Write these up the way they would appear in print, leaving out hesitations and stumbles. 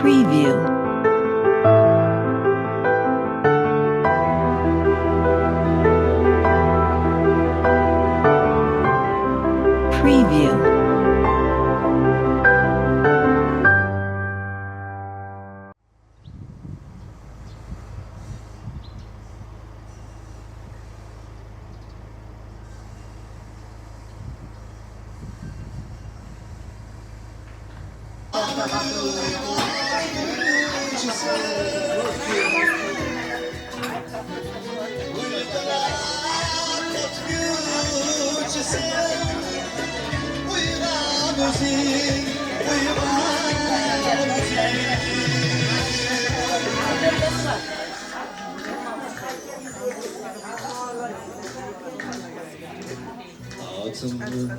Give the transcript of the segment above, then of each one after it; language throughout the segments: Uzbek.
Preview. Preview. Hayatımın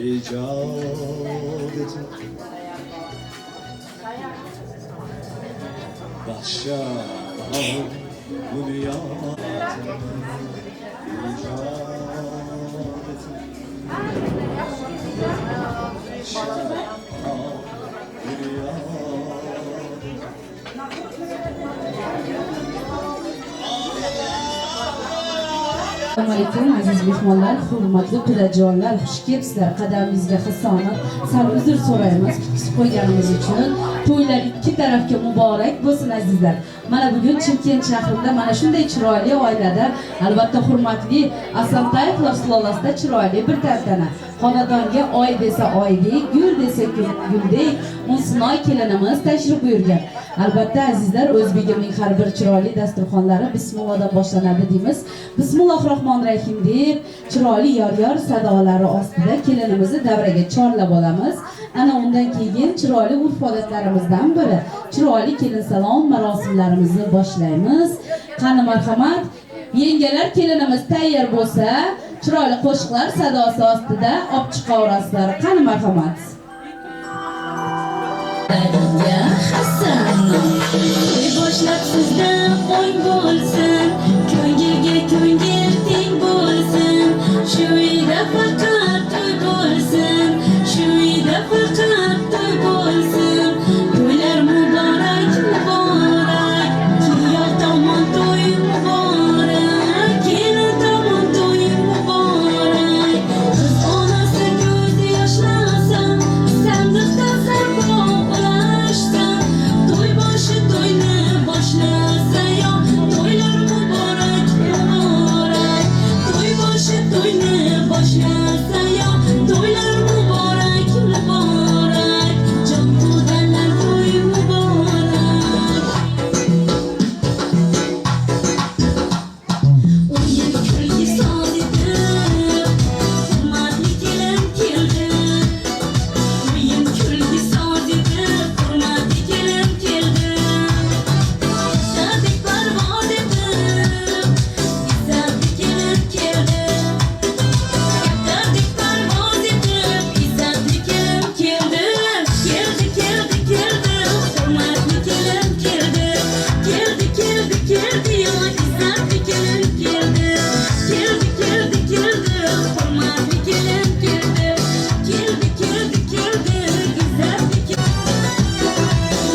icadeti başa dünya Assalomu alaykum aziz mehmonlar, hurmatli qudajonlar, xush kelibsizlar. Qadamingizga xisonat, sal uzr so'raymiz kutib qo'yganimiz uchun. To'ylar ikki tarafga muborak bo'lsin azizlar. Mana bugun Chimkent shahrida mana shunday chiroyli oilada, albatta hurmatli Asantayev sulolasiida chiroyli bir tantana. Xonadonga oy desa oydek, gul desa guldek, unsinoy kelinimiz tashrif buyurgan. Albatta azizlar, o'zbegimning har bir chiroyli dasturxonlari bismillahdan boshlanadi deymiz. Bismillahirrohmanirrohim deb chiroyli yor-yor sadolari ostida kelinimizni davraga chorlab olamiz. Ana undan keyin chiroyli urf-odatlarimizdan biri chiroyli kelin salom marosimlarimizni boshlaymiz. Qani marhamat, yengalar kelinimiz tayyor bo'lsa, chiroyli qo'shiqlar sadosi ostida olib chiqaverasizlar. Qani marhamat. Ya Hasan, to'y boshlab sizda o'ng bo'lsin, ko'ngilga ko'ngil teng bo'lsin, shu uyda faqat to'y bo'lsin, shu uyda faqat to'y bo'lsin. To'ylar muborak, muborak, kuyov tomon to'y muborak, kelin tomon to'y muborak. Qiz onasi ko'zi yoshlasa, sandiqda sarpo ulashsa, to'y boshi to'yni boshlasa yo, to'ylar muborak, muborak. To'y boshi to'yni boshlasa yo, to'ylar muborak, muborak. Jon to'dalar to'y muborak. O'yin kulgi soz etib, hurmatli kelin keldi. O'yin kulgi soz etib, hurmatli kelin keldi. Izzatli parvoz etib, izzatli kelin keldi. Izzatli parvoz etib, izzatli kelin keldi. Keldi, keldi, keldi, hurmatli kelin keldi. Keldi, keldi, keldi, yo izzatli kelin keldi. Keldi, keldi, keldi, hurmatli kelin keldi. Keldi, keldi, keldi, izzatli kelin.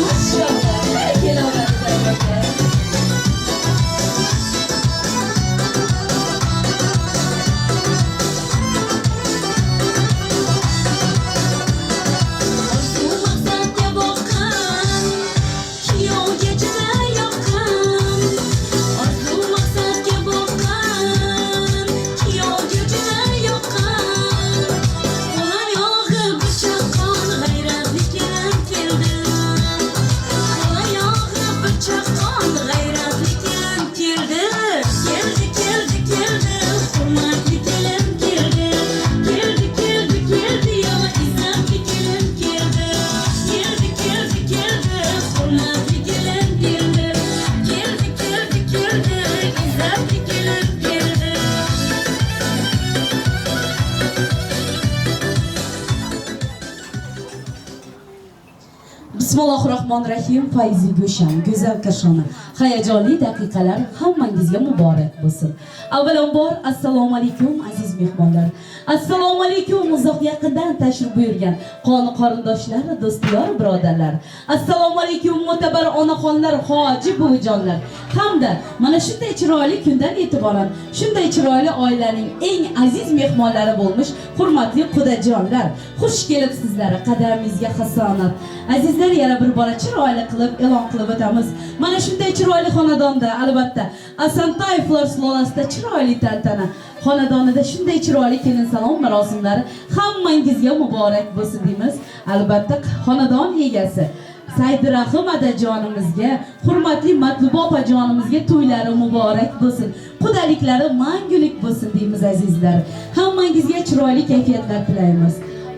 Maşallah, kelalardan bakar. Orzu maqsadga boqqan, kuyovga juda yoqqan. Orzu maqsadga boqqan, kuyovga juda yoqqan. Qo'lan yog'i bıçaqqon, g'ayratli kelin keldi. Qo'lan yog'i bıçaqqon, g'ayratli kelin keldi. Keldi, keldi, keldi, hurmatli kelin keldi. Keldi, keldi, keldi, yo izzatli kelin keldi. Keldi, keldi, keldi, hurmatli kelin keldi. Keldi, keldi, keldi, izzatli kelin keldi. Bismillahirrohmanirrohim. Fayzi Go'sham, go'zal kashona, hayajonli daqiqalar hammangizga muborak bo'lsin. Avvalambor assalomu alaykum aziz mehmonlar. Assalomu alaykum uzoq yaqindan tashrif buyurgan qoni qarindoshlar, do'stlar, birodarlar. Assalomu alaykum mo'tabar onaxonlar, hoji buvijonlar. Hamda mana shunday chiroyli kundan e'tiboran shunday chiroyli oilaning eng aziz mehmonlari bo'lmish hurmatli qudajonlar. Xush kelibsizlar, qadamingizga hasonat. Azizlar, yana bir bora chiroyli qilib e'lon qilib o'tamiz. Mana shunday chiroyli xonadonda albatta Asantoyevlar sulolasida chiroyli tantana, xonadonida shunday chiroyli kelin salom marosimlari hammangizga muborak bo'lsin deymiz. Albatta xonadon egasi Saydirahim adajonimizga, hurmatli Matluba opajonimizga to'ylari muborak bo'lsin. Qudaliklari mangulik bo'lsin deymiz azizlar. Hammangizga chiroyli kayfiyatlar tilaymiz.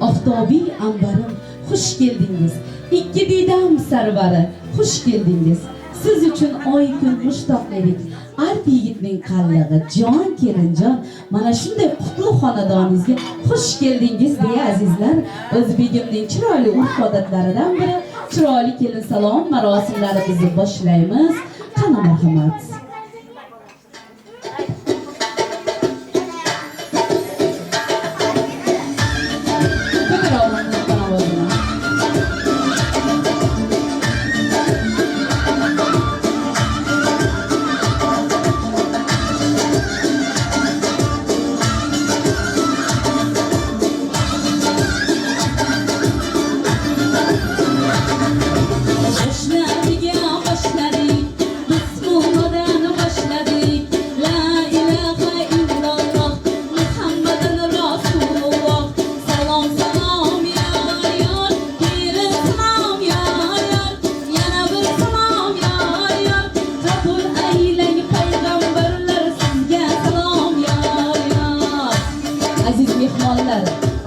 Oftobiy ambarim, xush keldingiz. Ikki diydam sarvari, xush keldingiz. Siz uchun oy kun mushtoqlik. Alp yigitning qallig'i, jon kelinjon, mana shunday qutlug' xonadoningizga xush keldingiz deya azizlar, o'zbegimning chiroyli urf-odatlaridan biri chiroyli kelin salom marosimlarimizni boshlaymiz. Qani marhamat.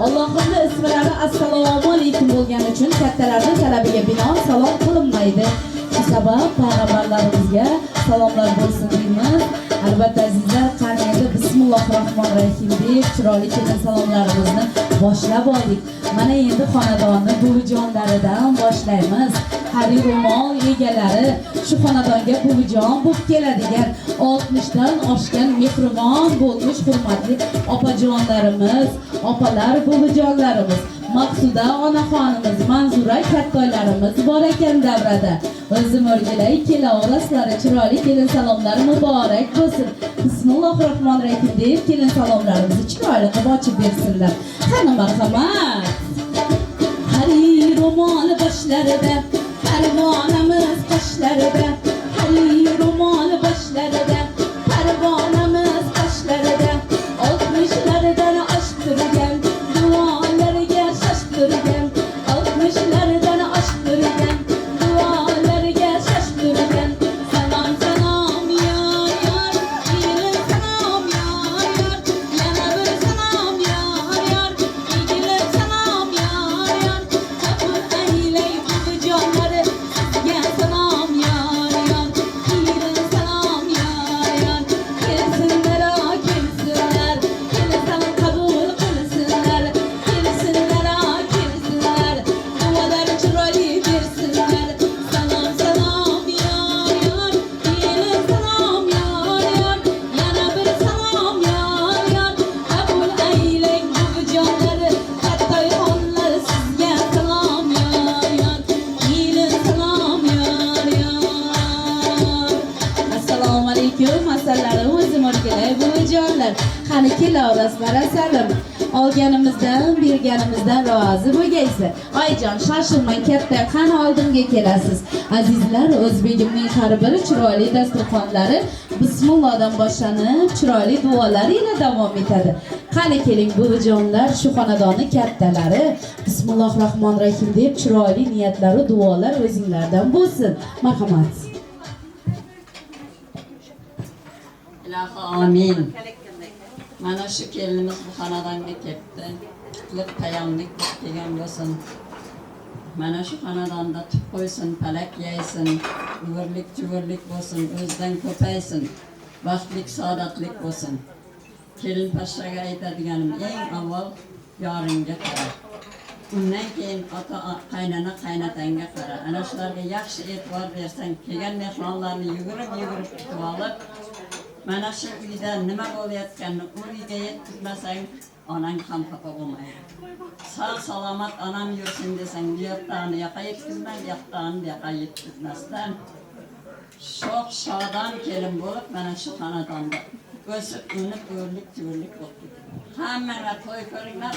Allohimning ismlari assalomu alaykum bo'lgani uchun kattalarning talabiga binoan salom qilinmaydi. Shu sabab payg'ambarlarimizga salomlar bo'lsin deymiz. Albatta azizlar, qani endi bismillahirrohmanirrohim deb chiroyli kelin salomlarimizni boshlab oldik. Mana endi xonadonni buvijonlaridan boshlaymiz. Hari ro'mol egalari shu xonadonga buvijon bo'lib keladigan 60 dan oshgan mehribon bo'lmish hurmatli opajonlarimiz, opalar, buvijonlarimiz, Maqsuda onaxonimiz, Manzura kattaylarimiz bor ekan davrada. O'zim o'rgilay kelaverasizlar, chiroyli kelin salomlar muborak bo'lsin. Bismillahirrohmanirrohim deb kelin salomlarimizni chiroyli qilib ochib bersinlar. Qani marhamat. Hari ro'mol boshlarida, parvonamiz qoshlarida, hari ro'mol boshlarida, parvonamiz qoshlarida, 60'lardan oshib turgan, duolariga shoshib turgan, 60'lardan oshib turgan, duolariga shoshib turgan. Salom salom yor yor, kelin salom yor yor, yana bir salom yor yor, kelin salom yor yor, qabul aylay buvijonlari sizga salom yor yor, kelin salom yor yor, kelsinlar o kelsinlar, kelin salom qabul qilsinlar, kelsinlar o kelsinlar, duolar chiroyli bersinlar. Salom salom yor yor, kelin salom yor yor, yana bir salom yor yor, qabul aylang buvijonlari, kattayxonlar sizga salom yor yor, kelin salom yor yor. Assalomu alaykum, asallari o'zim o'rgilay buvijonlar. Qani kelaverasizlar asalim. Olganimizdan, berganimizdan rozi bo'lgaysiz. Oyjon, shoshilmang, katta qani oldimga kelasiz. Azizlar, o'zbegimning har bir chiroyli dasturxonlari bismillahdan boshlanib, chiroyli duolar ila davom etadi. Qani keling buvijonlar, shu xonadonni kattalari bismillahirrohmanirrohim deb chiroyli niyatlari, duolar o'zinglardan bo'lsin. Marhamat. Ilohi amin. Mana shu kelinimiz bu xonadonga kelibdi. Qutlug' tayyorlik kelgan bo'lsin. Mana shu xonadonda tub qo'ysin, palak yeysin, umrlik, juvurlik bo'lsin, o'zidan ko'paysin, baxtlik, saodatlik bo'lsin. Kelin pashshaga aytadiganim eng avval yoringga qara. Undan keyin ota, qaynona, qaynotangga qara. Ana shularga yaxshi e'tibor bersang, kelgan mehmonlarni yugurib kutib olib, Mana shu uyda nima bo'layotganini u uyga yetkazmasang, onang ham xafa bo'lmaydi. Sog' salomat onam yursin desang, bu yoqdan bu yoqqa yetkazma, bu yoqdan bu yoqqa yetkazmasdan sho'x shodon kelin bo'lib mana shu xonadonda o'sib unib o'rlik jo'rlik bo'lib hammaga to'y ko'ringlar.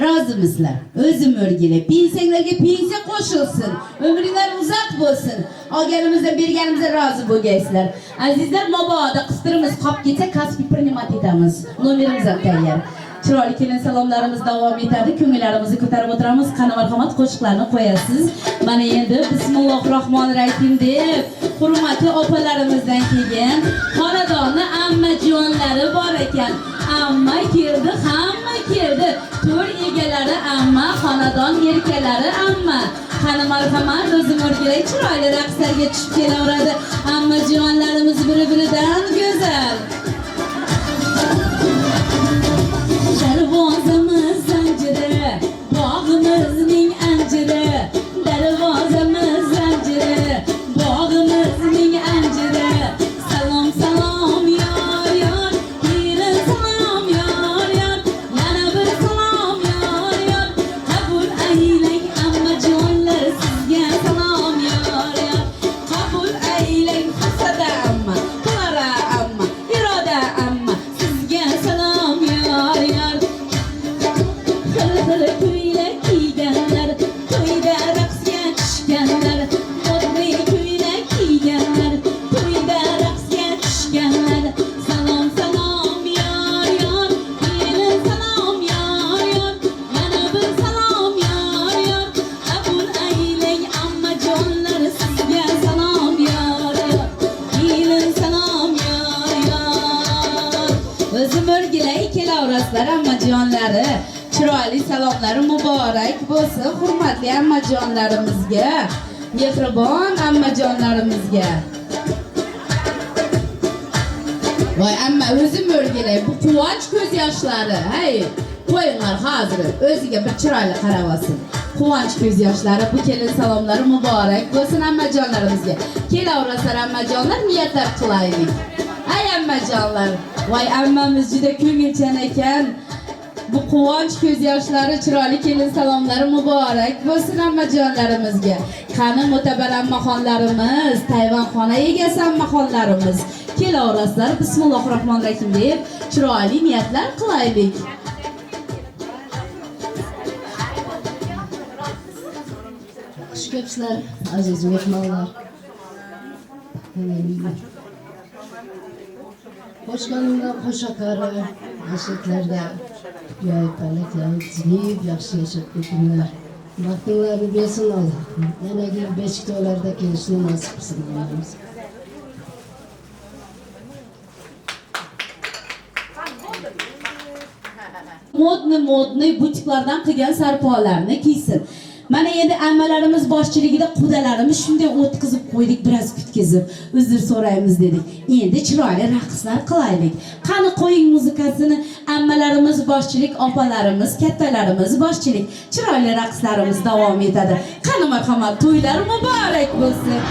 Rozimisizlar? O'zim o'rgilay. Pensiyanglarga pensiya qo'shilsin. Umringlar uzoq bo'lsin. Olganimizdan berganimizga rozi bo'lgaysizlar. Azizlar, mabodo qistirimiz qolib ketsa, kasbiy primat etamiz. Nomerimiz ham tayyor. Chiroyli kelin salomlarimiz davom etadi. Ko'ngillarimizni ko'tarib o'tiramiz. Qani marhamat qo'shiqlarni qo'yasiz. Mana endi bismillahirrohmanirrohim deb hurmatli opalarimizdan kelgan xonadonni ammajonlari bor ekan. Amma keldi, hamma keldi. To'y egalari amma, xonadon erkalari amma. Qani marhamat o'zim o'rgilay chiroyli raqslarga tushib kelaveradi. Ammajonlarimiz bir-biridan go'zal. Darvozamiz zanjiri, bog'imizning anjiri. Darvozamiz zanjiri, bog'imizning anjiri. Salom salom yor yor, kelin salom yor yor. Yana bir salom yor yor. Qabul aylang ammajonlar, sizga salom yor yor. Qabul aylang Hafsada amma, Clara amma, Iroda amma, sizga salom yor yor. Xil-xil ko'ylak kiyganlar, to'yda raqsga tushganlar. Modniy ko'ylak kiyganlar, to'yda raqsga tushganlar. Salom salom yor yor, kelin salom yor yor. Yana bir salom yor yor. Qabul aylang ammajonlar, sizga salom yor yor. Kelin salom yor yor. O'zim o'rgilay kelaverasizlar ammajonlari. Chiroyli salomlari muborak bo'lsin hurmatli ammajonlarimizga, mehribon ammajonlarimizga. Voy amma o'zim o'rgilay, bu quvonch ko'z yoshlari. Hay, qo'yinglar hozir o'ziga bir chiroyli qarab olsin. Quvonch ko'z yoshlari, bu kelin salomlari muborak bo'lsin ammajonlarimizga. Kelaverasizlar ammajonlar, niyatlar qilaylik. Ay ammajonlar, voy ammamiz juda ko'ngilchan ekan. Bu quvonch ko'z yoshlari, chiroyli kelin salomlari muborak bo'lsin ammajonlarimizga. Qani mo'tabar ammaxonlarimiz, Tayvanxona egasi ammaxonlarimiz, kelaverasizlar bismillahirrohmanirrohim deb chiroyli niyatlar qilaylik. Xush kelibsizlar aziz mehmonlar. Qo'shganimda qo'shaqari, ashitlarda yoy palaklar, ziyib yaxshi yashab ketinglar. Baxtinglarni bersin Alloh. Yanagi beshikto'larda kelishni nasib qilsin deymiz. Modni butiklardan qilgan sarpolarni kiysin. Mana endi ammalarimiz boshchiligida qudalarimiz shunday o'tkazib qo'ydik, biroz kutkizib, uzr so'raymiz dedik. Endi chiroyli raqslar qilaylik. Qani qo'ying muzikasini, ammalarimiz boshchilik, opalarimiz, kattalarimiz boshchilik, chiroyli raqslarimiz davom etadi. Qani marhamat, to'ylar muborak bo'lsin.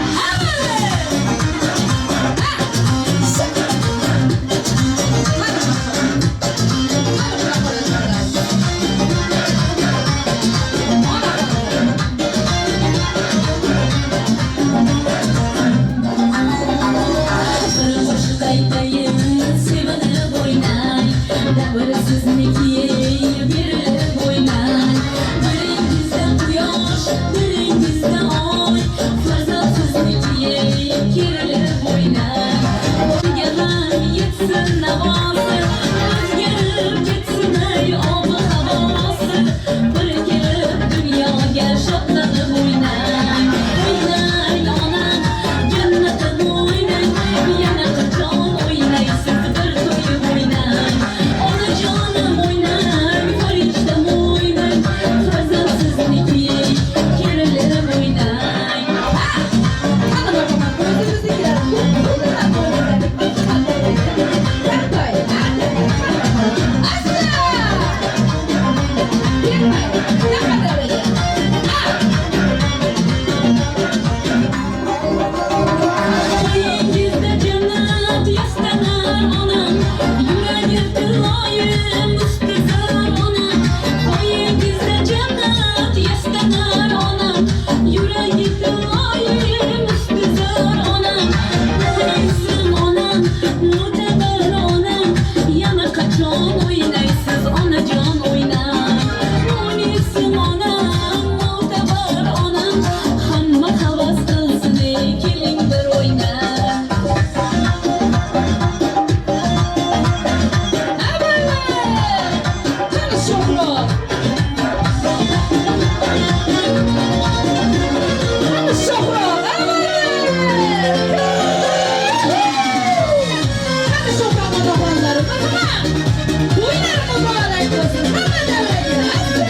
To'ylar muborak bo'lsin. Hamma davraga.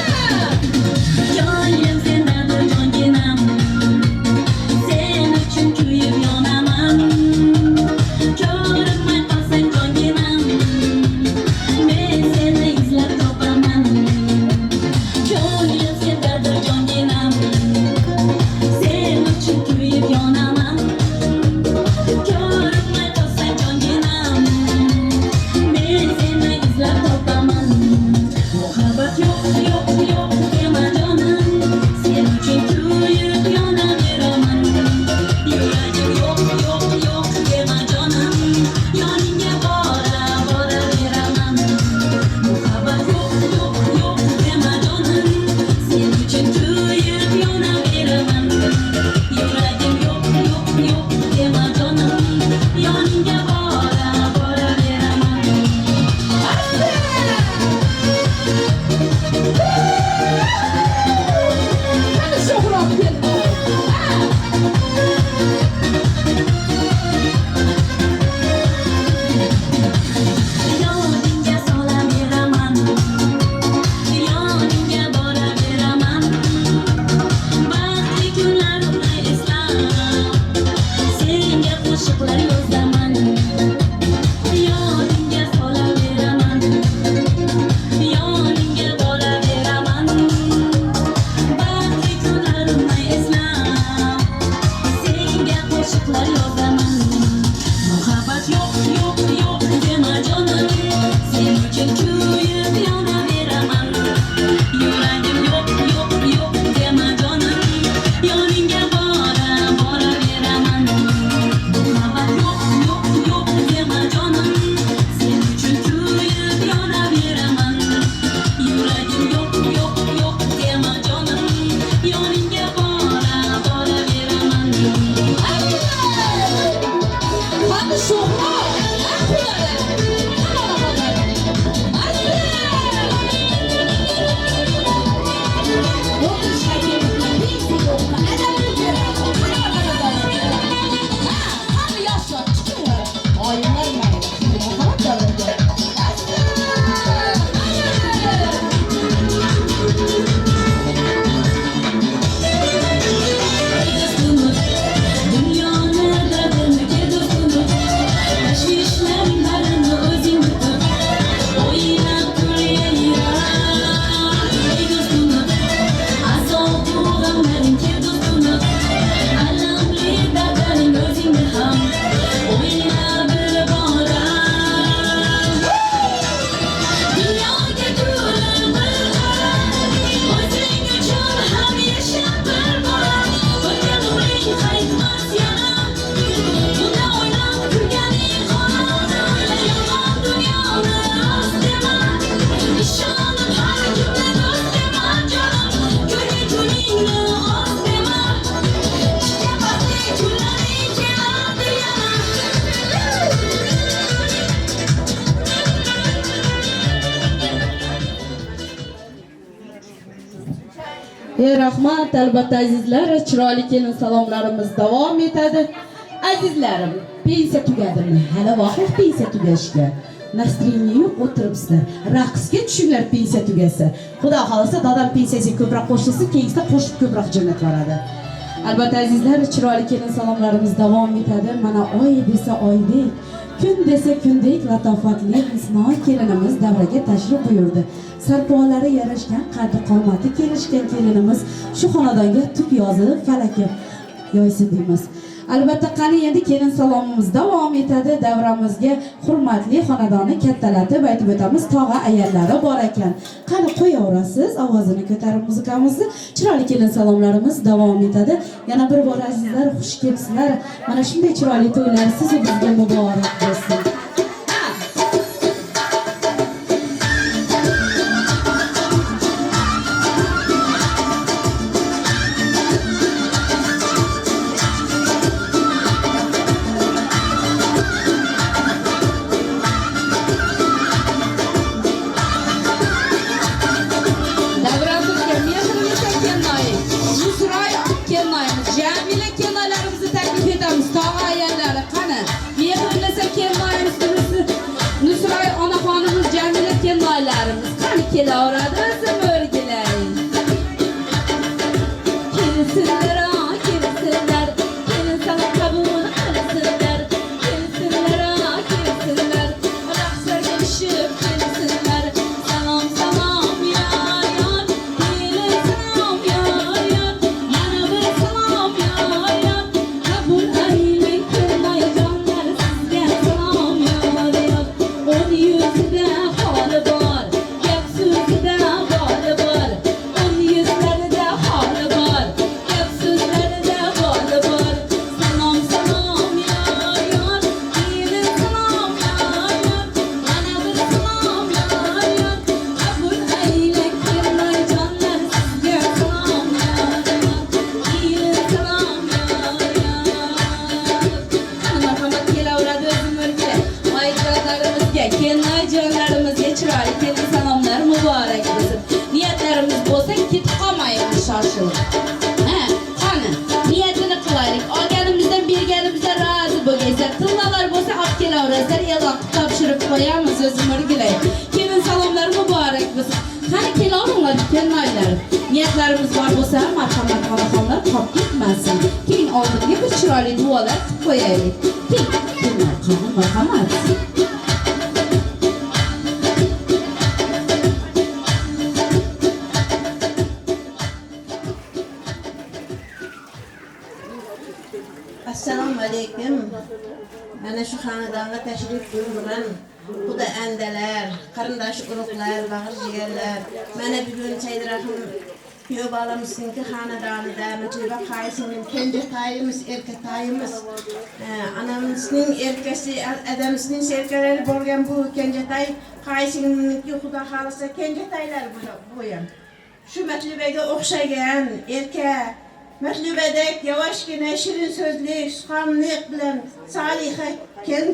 Joyim sendadir jonginam, sen uchun kuyib yonaman. Ko'rinmay qolsang jonginam, men seni izlab topaman. Joyim sendadir jonginam, sen uchun kuyib yonaman. Ko'rinmay qolsang jonginam, men seni izlab topaman. Muhabbat yo'q dema jonim, sen uchun kuyib yonaveraman. Yuragim yo'q dema jonim, yoningga boraveraman. Muhabbat yo'q dema jonim, sen uchun kuyib yonaveraman. Yuragim yo'q dema jonim, yoningga boraveraman. Qani Shohrab keldi. Yoningga solaveraman, yoningga boraveraman. Baxtli kunlarimni eslab, senga qo'shiqlar yozaman. Yoningga solaveraman, yoningga boraveraman. Baxtli kunlarimni eslab, senga qo'shiqlar yozaman. Muhabbat yo'q dema jonim, sen uchun kuyib yonaveraman. Yuragim yo'q dema jonim, yoningga boraveraman. Muhabbat yo'q dema jonim, sen uchun kuyib yonaveraman. Yuragim yo'q dema jonim, yoningga boraveraman. Qani Shohrab. Dunyoni dardini kedib unut, tashvishlaring barini o'zing yutib, o'ylab kulaverar. Ey do'st unut, azob-u g'amlaring kedib unut, alamli dardlaring o'zingda ham o'ylab bir bora. Dunyoga to'lib bir qara, o'zing uchun ham yashab bir bora. O'tgan umring qaytmas yana, bunda o'ylab kulganing qoladi. Yolg'on dunyoni rost dema, ishonib har kunda do'st dema jonim. Ko'ngilingni oz dema, ishga baxtli kunlaring keladi yana. Rahmat, albatta azizlar, chiroyli kelin salomlarimiz davom etadi. Azizlarim, pensiya tugadimi? Hali vaqt pensiya tugashiga. Nasriniy yo'q o'tiribsizlar. Raqsga tushinglar pensiya tugasa. Xudo xolasa dadam pensiyasiga ko'proq qo'shilsin, keyingi qo'shib ko'proq jo'nat boradi. Albatta azizlar, chiroyli kelin salomlarimiz davom etadi. Mana oy desa oydek, kun desa kundek latofatli hisnoy kelinimiz davraga tashrif buyurdi. Sarpolari yarashgan, qaddi qomati kelishgan kelinimiz shu xonadonga tub yozib falakka yoysin deymiz. Albatta qani endi kelin salomimiz davom etadi. Davramizga hurmatli xonadonni kattalatib aytib o'tamiz. Tog'a ayallari bor ekan. Qani qo'yaverasiz, ovozini ko'tarib muzikamizni. Chiroyli kelin salomlarimiz davom etadi. Yana bir bor azizlar, xush kelibsizlar. Mana shunday chiroyli to'ylar sizga bizga muborak bo'lsin. Jamila kenalarimizni taklif etamiz. Tog'a ayallari qani? Mehrlasa kelmaymiz kelaveradi o'zim o'rgilay. Kelsinlar, kelsinlar, kelin sana qabul qilsinlar. Kelsinlar, kelsinlar, raqslarga tushib kelsinlar. Salom, salom, yor, yor, kelin salom, yor, yor, yana bir salom, yor, yor, qabul aylang kelmayjonlar, sizga salom, yor, yor. On yuzida holi bor, gap so'zida boli bor. On yuzlarida holi bor, gap so'zlarida boli bor. Salom, salom, yor, yor, kelin salom, yor, yor, yana bir salom, yor, yor, qabul aylang kelmayjonlar, sizga salom, yor, yor, kelin salom, yor, yor. Marhamat kelaveradi o'zim o'rgilay. Oyijonlarimizga, kelinoyjonlarimizga chiroyli kelin salomlar muborak bo'lsin. Niyatlarimiz bo'lsa ketib qolmaymiz shoshilib. Ha, qani, niyatini qilaylik. Olganimizdan berganimizdan rozi bo'lgaysa, tillalar bo'lsa olib kelaverasizlar, e'lon qilib topshirib qo'yamiz o'zim o'rgilay. Kelin salomlar muborak bo'lsin. Qani kelaveringlar kelinoylar. Niyatlarimiz bor bo'lsa, marhamat onaxonlar qolib ketmasin. Keyin oldinga bir chiroyli duolar qilib qo'yaylik. Keyin marhamat. Assalomu alaykum. Mana shu xonadonga tashrif buyurgan xudo andalar, qarindosh urug'lar, bag'ir jigarlar. Mana bugun Saydrahim kuyov bolamizniki xonadonida Mutluba qaysining kenjatayimiz, erkatayimiz. Anamizning erkasi, adamizning serkalari bo'lgan bu kenjatay qaysininki xudo xolisa kenjataylar bo'yan. Shu Matlubaga o'xshagan erkak Matlubadek yavaşgina shirin so'zlik, suqomlik bilan Saliha kelin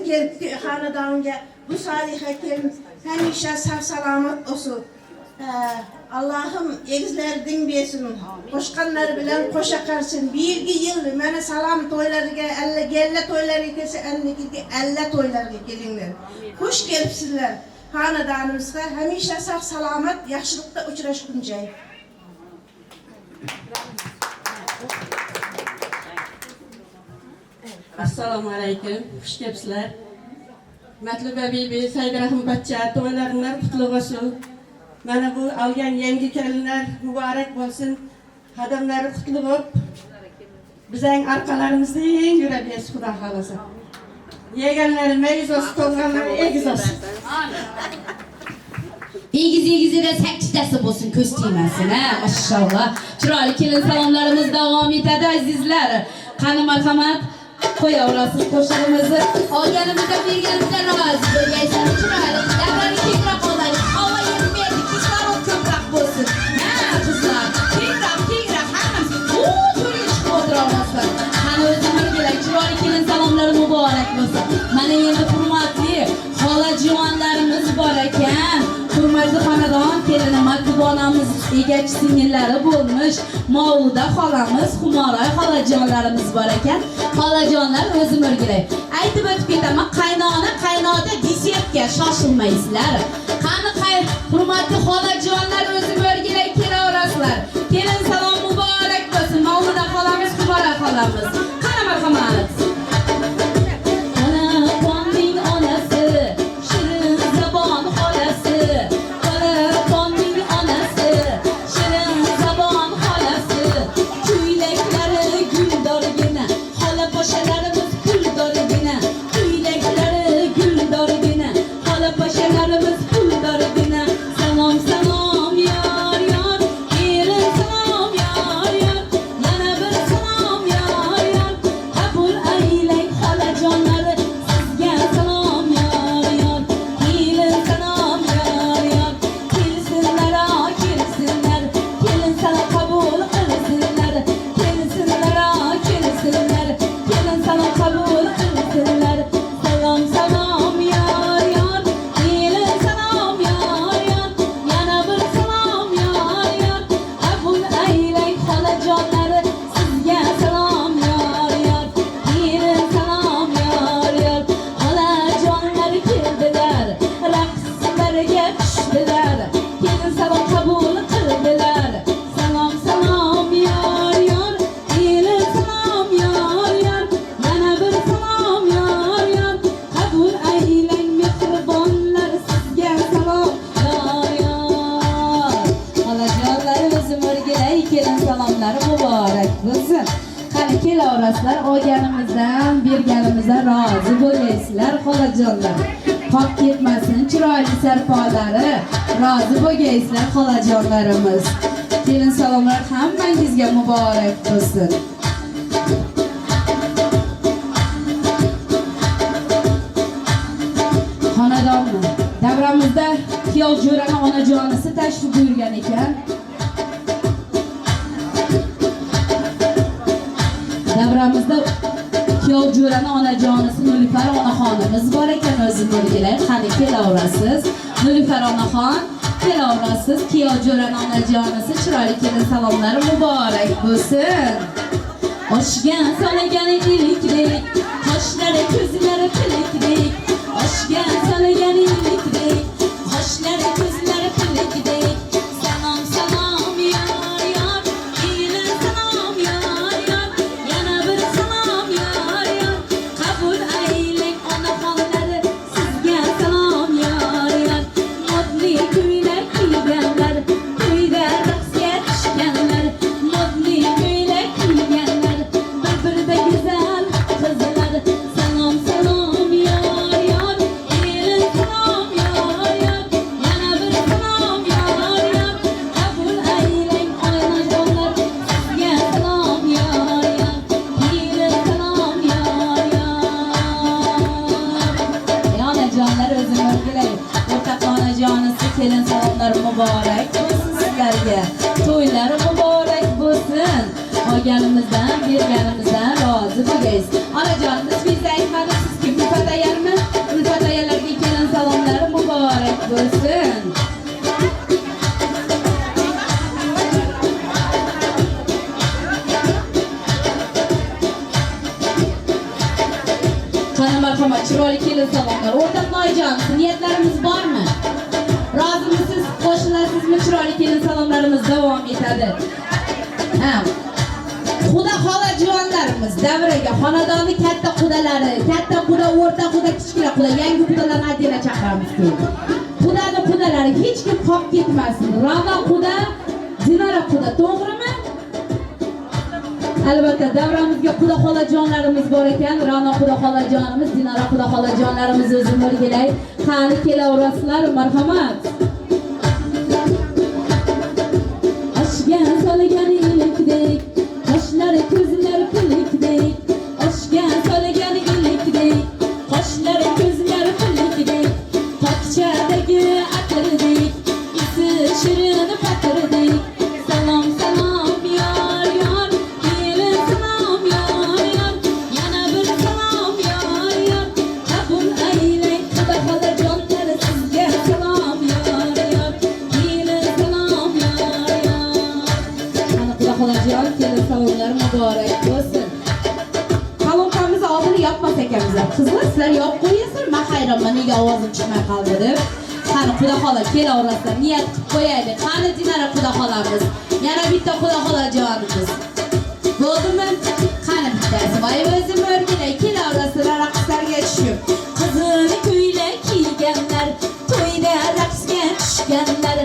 xonadonga bu Saliha kelin hamisha sog' salomat bo'lsin. Allohim egizlarining bersin, qo'shqanlar bilan qo'sha qarsin. Bir yil mana salom to'ylariga, galla to'ylariga kelsa, annikiga alla to'ylariga kelinglar. Xush kelibsizlar. Xonadonimizga hamisha sog' salomat, yaxshilikda uchrashguncha. Assalomu alaykum, xush kelibsizlar. Matluba bibi, Saydrahim bachcha, to'ylaringlar qutlug' bo'lsin. Mana bu olgan yangi kelinlar muborak bo'lsin. Qadamlari qutlug' bo'lib, bizning orqalarimizning yura bersin xudo xolasa. Yeganlari mayiz olsin, to'lganlari egiz olsin. Egiz-egizida 8tasi bo'lsin, ko'z tegmasin, ha, mashallah. Chiroyli kelin salomlarimiz davom etadi azizlar. Qani marhamat qo'yaverasiz qo'shig'imizni. Olganimizda berganimizdan rozi bo'lgaysiz. Chiroyli davraga kengroq olaylik. Havo yetmaydi, kislorod ko'proq bo'lsin. Ha, qizlar, kengroq hammasi. To'yga chiqib o'tiraverasizlar. Qani o'zim o'rgilay, chiroyli kelin salomlari muborak bo'lsin. Mana endi hurmatli xolajonlarimiz bor ekan. Hurmatli xonadon kelini Matluba onamiz egachi singillari bo'lmish Mavluda xolamiz, Humoray xolajonlarimiz bor ekan. Xolajonlar o'zim o'rgilay. Aytib o'tib ketaman, qaynona, qaynota desertga shoshilmaysizlar. Qani hurmatli xolajonlar o'zim o'rgilay kelaverasizlar. Kelin salom muborak bo'lsin. Mavluda xolamiz, Humoray xolamiz. Qani marhamat. kelaverasizlar, olganimizdan, berganimizdan rozi bo'laysizlar, xolajonlar. Qolib ketmasin chiroyli sarpolari, rozi bo'lgaysizlar, xolajonlarimiz. Kelin salomlar hammangizga muborak bo'lsin. Xonadonmi? Davramizda kuyov jo'rani onajonisi tashrif buyurgan ekan. Davramizda kuyov jo'rani onajonisi Nilufar onaxonimiz bor ekan, o'zi nurgilar, qani kelaverasiz. Nilufar onaxon, kelaverasiz. Kuyov jo'rani onajonisi, chiroyli kelin salomlari muborak bo'lsin. Oshgan solagani ilikdek, qoshlari ko'zlari pilikdek. Oshgan solagani ilikdek, qoshlari ko'zlari pilikdek. Salom salom yor yor, kelin salom yor yor. Yana bir salom yor yor, qabul aylang onaxonlari, sizga salom yor yor. Modli ko'ylak kiyganlar, to'yda raqsga tushganlar. Modli ko'ylak kiyganlar, bir-birida go'zal qizlar. Salom salom yor yor, kelin salom yor yor. Yana bir salom yor yor, qabul aylang onajonlar, sizga salom yor yor. Kelin salom yor yor. Onajonlar o'zini o'rgilaydi. O'rtoq onajonisi kelin salomlar muborak bo'lsin sizlarga. To'ylari muborak bo'lsin. Olganimizdan, berganimizdan rozi bo'lgaysiz. Onajonimiz biz aytmadi, siz kim Ulfat ayalmi? Ulfat ayallarga kelin salomlari muborak bo'lsin. Qani marhamat, chiroyli kelin salomlar. O'rtoq Noyjonimiz, niyatlarimiz bormi? Rozimisiz? Qo'shilasizmi? Chiroyli kelin salomlarimiz davom etadi. Ha. Xudo xolajonlarimiz davraga xonadonni katta qudalari, katta quda, o'rta quda, kichkina quda, yangi qudalarni aytib chaqiramiz keyin. Qudani qudalari hech kim qolib ketmasin. Ra'no quda, Dinora quda, to'g'rimi? Albatta davramizga quda xolajonlarimiz bor ekan. Ra'no quda xolajonimiz, Dinora quda xolajonlarimiz o'zini o'rgilay. Qani kelaverasizlar, marhamat. Oshgan solagani ilikdek, qoshlari ko'zlari pilikdek. Oshgan solagani ilikdek, qoshlari ko'zlari pilikdek. Tokchadagi atirdek, isi shirin patirdek. Salom salom yor yor, kelin salom yor yor. Yana bir salom yor yor, qabul aylang xudo xolajonlari, sizga salom yor yor. Kelin salom yor yor. Qani xudo xolajon, kelin salomlari muborak bo'lsin. Qalonqamizni oldini yopmas ekanmiz. Qizlar, sizlar yopib qo'yasizlar. Men hayronman, nega ovozim chiqmay qoldi deb. Qani xudo xola kelaverasizlar, niyat qilib qo'yaylik. Qani Dinora xudo xolamiz, yana bitta xudo xolajonimiz. Bo'ldimi? Qani bittasi. Voy o'zim o'rgilay, kelaverasizlar raqslarga tushib. Qizil ko'ylak kiyganlar, to'yda raqsga tushganlar.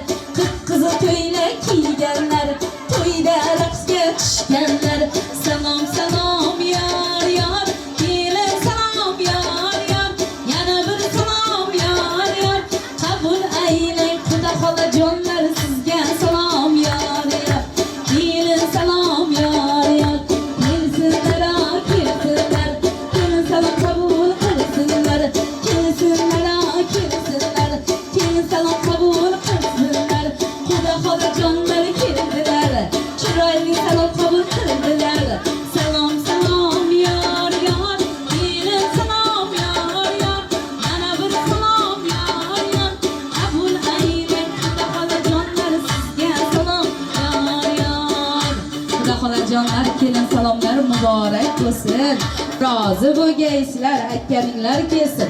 Qizil ko'ylak kiyganlar, to'yda raqsga tushganlar. Salom salom yor yor, kelin salom yor yor. Yana bir salom yor yor, qabul aylang xudo xolajonlar, sizga salom yor yor. Kelin salom yor yor. Kelsinlar, kelsinlar, kelin salom qabul qilsinlar. Kelsinlar, kelsinlar, kelin salom qabul qilsinlar. Xudo xolajonlar keldilar, chiroyli salom qabul qildilar. Salom salom yor yor, kelin salom yor yor. Yana bir salom yor yor, qabul aylang xudo xolajonlar, sizga salom yor yor. Xudo xolajonlar, kelin salomlari muborak bo'lsin. Rozi bo'lgaysizlar, aytganinglar kelsin.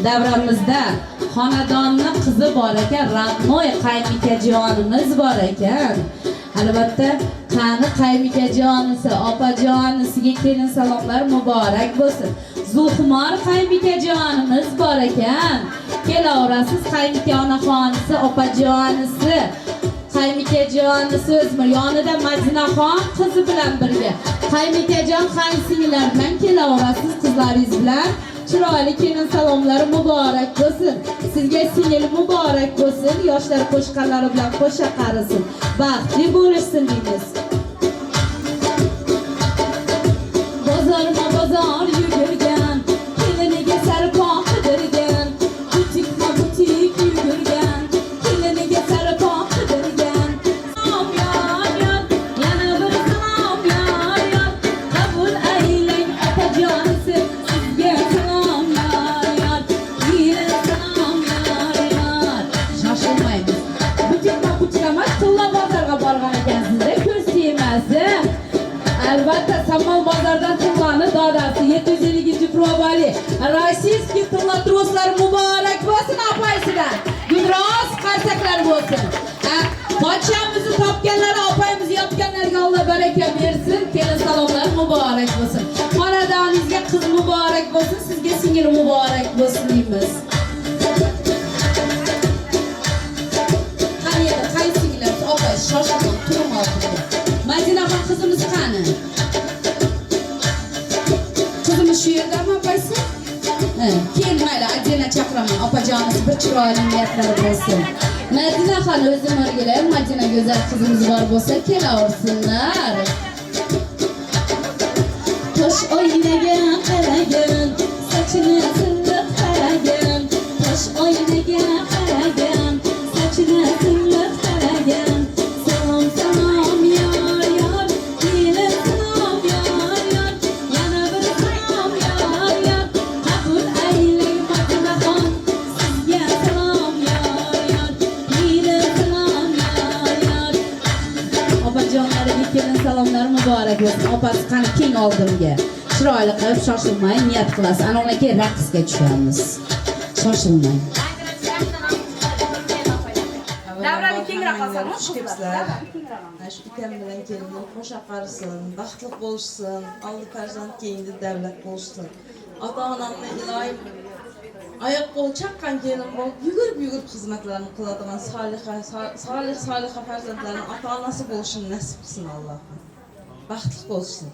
Davramizda xonadonni qizi bor ekan, Rahmoy qaynikajonimiz bor ekan. Albatta, qani qaynikajonisi, opajonisiga kelin salomlar muborak bo'lsin. Zulxumor qaynikajonimiz bor ekan. Kelaverasiz, qaynika onaxonisi, opajonisi, Qaymikajon so'zmi? Yonida Madinaxon qizi bilan birga. Qaymikajon qaysinglar bilan kelaverasiz qizlaringiz bilan. Chiroyli kelin salomlari muborak bo'lsin. Sizga singil muborak bo'lsin. Yoshlar qo'shqanlari bilan qo'sha qarisin. Baxtli bo'lishsin deymiz. Bozorma bozor yugurgan, keliniga sarpon qidirgan, butikma butik yugurgan, keliniga sarpon qidirgan. Salom yor yor, yana bir salom yor yor, qabul aylang opajonisi, sizga salom yor yor, yine salom yor yor. Shoshilmaymiz. Butikma butik emas, Tulla bozorga borgan ekansizda, ko'z tegmasi. Albatta, Samon bozordan Tullani dadasi 750-provali rossiyskiy Tulla droslari muborak bo'lsin opaysidan. Gulroz qarsaklar bo'lsin. Pochchamizni topganlar, opayimiz yopganlarga Alloh baraka bersin. Kelin salomlar muborak bo'lsin. Xonadoningizga qiz muborak bo'lsin, sizga singil muborak bo'lsin deymiz. Qani edi, qaysinglar opay shoshilib turmoqda. Madinaxon qizimiz qani? Qizimiz shu yerdami opasi? Keyin mayli, Adina chaqiraman. Opajonimiz bir chiroyli niyatlari bo'lsin. Madinaxon o'zim o'rgilay, Madina go'zal qizimiz bor bo'lsa kelaversinlar. Tosh oynaga qaragan, sochini silliq qaragan. Tosh oynaga qaragan, sochini silliq qaragan. Salom salom yor yor, kelin salom yor yor, yana bir salom yor yor, qabul aylang Madinaxon, sizga salom yor yor, kelin salom yor yor. Opajonlariga kelin salomlar muborak bo'lsin. Opasi qani keng oldimga. Chiroyli qilib shoshilmay niyat qilasiz. Ana keyin raqsga tushamiz. Shoshilmang. Davrani kengroq olsan, xushkepsizlar. Shu ukam bilan kelinlar qo'sha qarisin, baxtli bo'lishsin, Alloh farzand keyingi davlat bo'lsin. Ota-onamni iloyim oyoq qo'l chaqqan kelin bo'lib, yugurib xizmatlarni qiladigan solih farzandlarning ota-onasi bo'lishini nasib qilsin Alloh. Baxtli bo'lsin.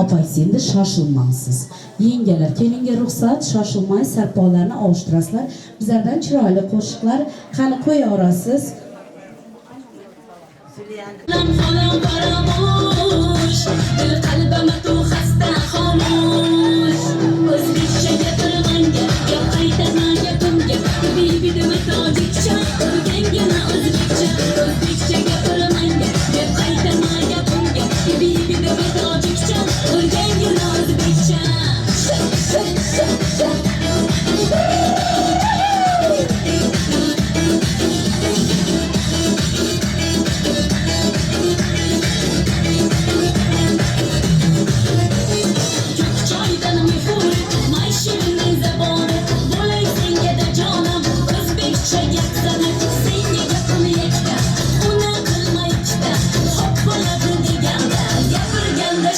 Opay endi shoshilmangsiz. Yengalar, kelinga ruxsat, shoshilmay sarpolarni ovishtirasizlar. Bizlardan chiroyli qo'shiqlar qani qo'yaverasiz. Xolam faramosh, dil qalbim tu xasta xomush. O'zbekcha gapirmanga, gap qaytaman gapimga. Bibi dema tojikcha, o'rgangina o'zbekcha. O'zbekcha gapirmanga, gap qaytaman gapimga. Bibi dema tojikcha, o'rgangina o'zbekcha. Gapirganda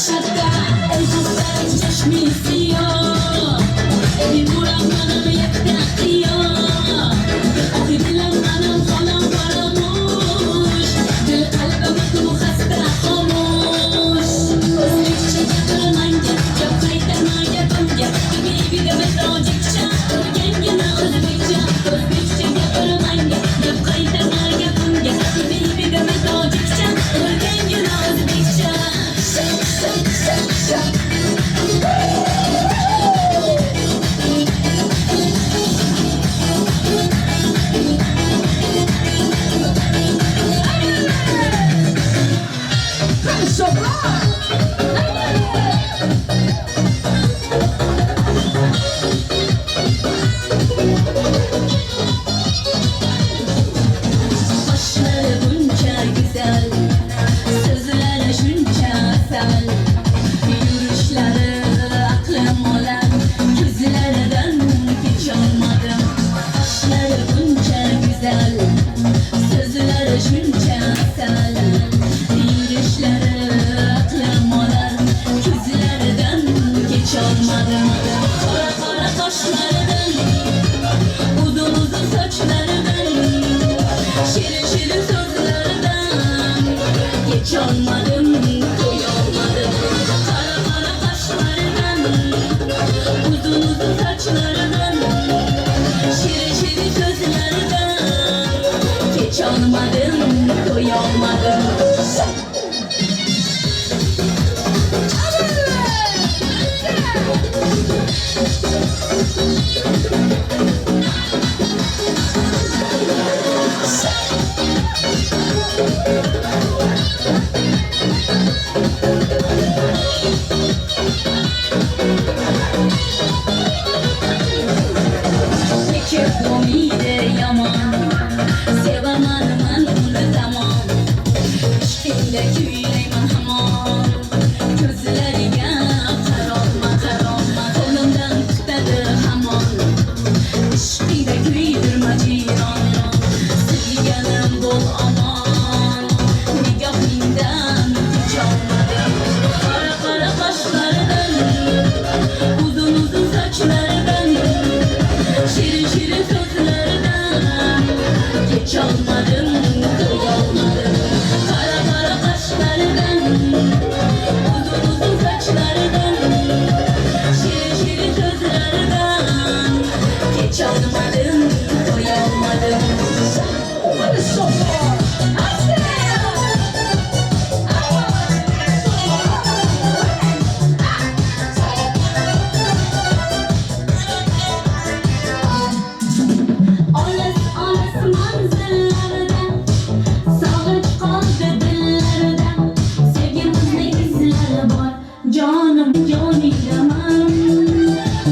Canım canıyaman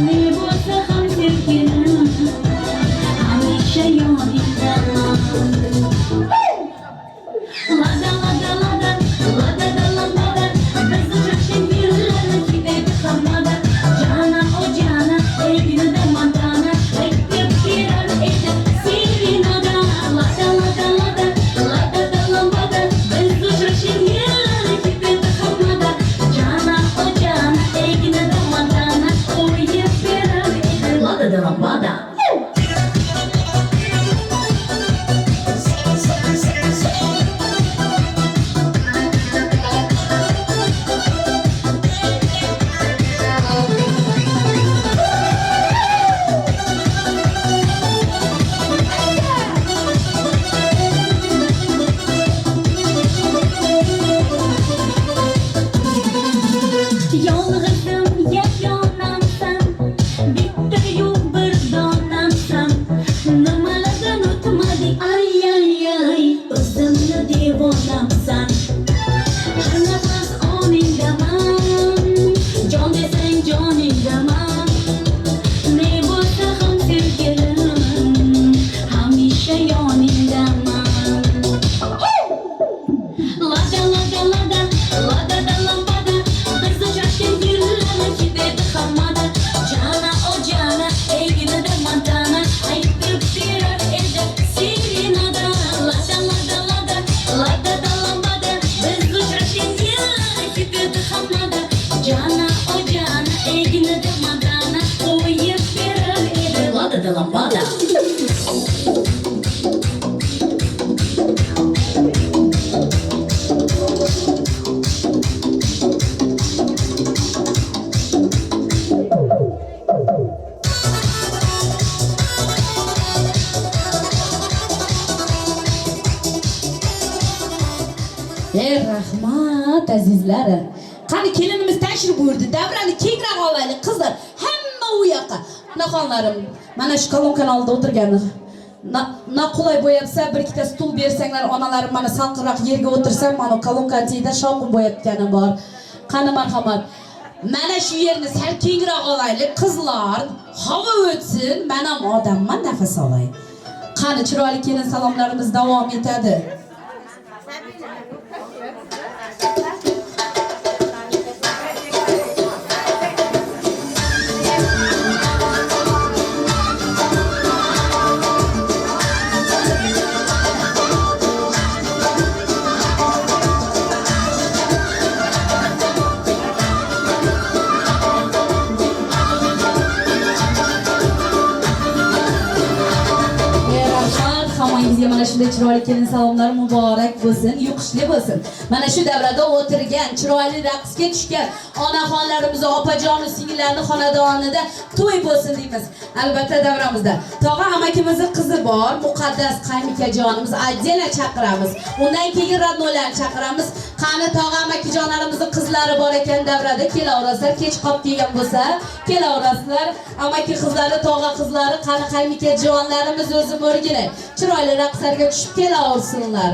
Ne bo'lsa ham sevgilim Hamisha yoningdaman Lada lada lada Lada da lada Biz uchrashgan yillar ketadi hammada Jana o jana Egnida mandana Aytib berar edi Sevinada Lada lada lada Lada da lada Biz uchrashgan yillar ketadi hammada Jana o jana Egnida mandana O'yib berar edi Lada da lada Yolg'izim yagonamsan Bitta-yu bir donamsan Nimalardan o'tmading ay ay ay O'zimni devonamsan Har nafas oningdaman Jon desang joningdaman Ne bo'lsa ham sevgilim Hamisha yoningdaman Lada lada lada Lada da lambada Biz uchrashgan yillar ketadi hammada Jana o jana Egnida mandana Aytib berar edi Sevinada Lada lada lada Lada da lambada Biz uchrashgan yillar ketadi hammada Jana o jana Egnida mandana O'yib berar edi Lada da lambada Rahmat azizlari. Qani kelinimiz tashrif buyurdi. Davrani kengroq olaylik qizlar. Hamma u yoqqa. Onaxonlarim, mana shu kolonkani oldida o'tirgani. Naqulay bo'yapsa, bir ikkita stul bersanglar, onalarim mana salqinroq yerga o'tirsam, mana kolonkani tagida shovqin bo'yatganim bor. Qani marhamat. Mana shu yerni sal kengroq olaylik qizlar. Havo o'tsin, men ham odamman, nafas olay. Qani chiroyli kelin salomlarimiz davom etadi. Hammangizga mana shunday chiroyli kelin salomlar muborak bo'lsin, yuqishli bo'lsin. Mana shu davrada o'tirgan, chiroyli raqsga tushgan onaxonlarimiz, opajon, singillarning xonadonida to'y bo'lsin deymiz. Albatta davramizda tog'a amakimizning qizi bor, muqaddas qaynikajonimiz Adela chaqiramiz. Undan keyin radnolarni chaqiramiz. Qani tog'a amakijonlarimizning qizlari bor ekan davrada kelaverasizlar, kech qolib kelgan bo'lsa, kelaverasizlar. Amaki qizlari, tog'a qizlari, qani qaynikajonlarimiz o'zi o'rgilay. Chiroyli raqslarga tushib kelaversinlar.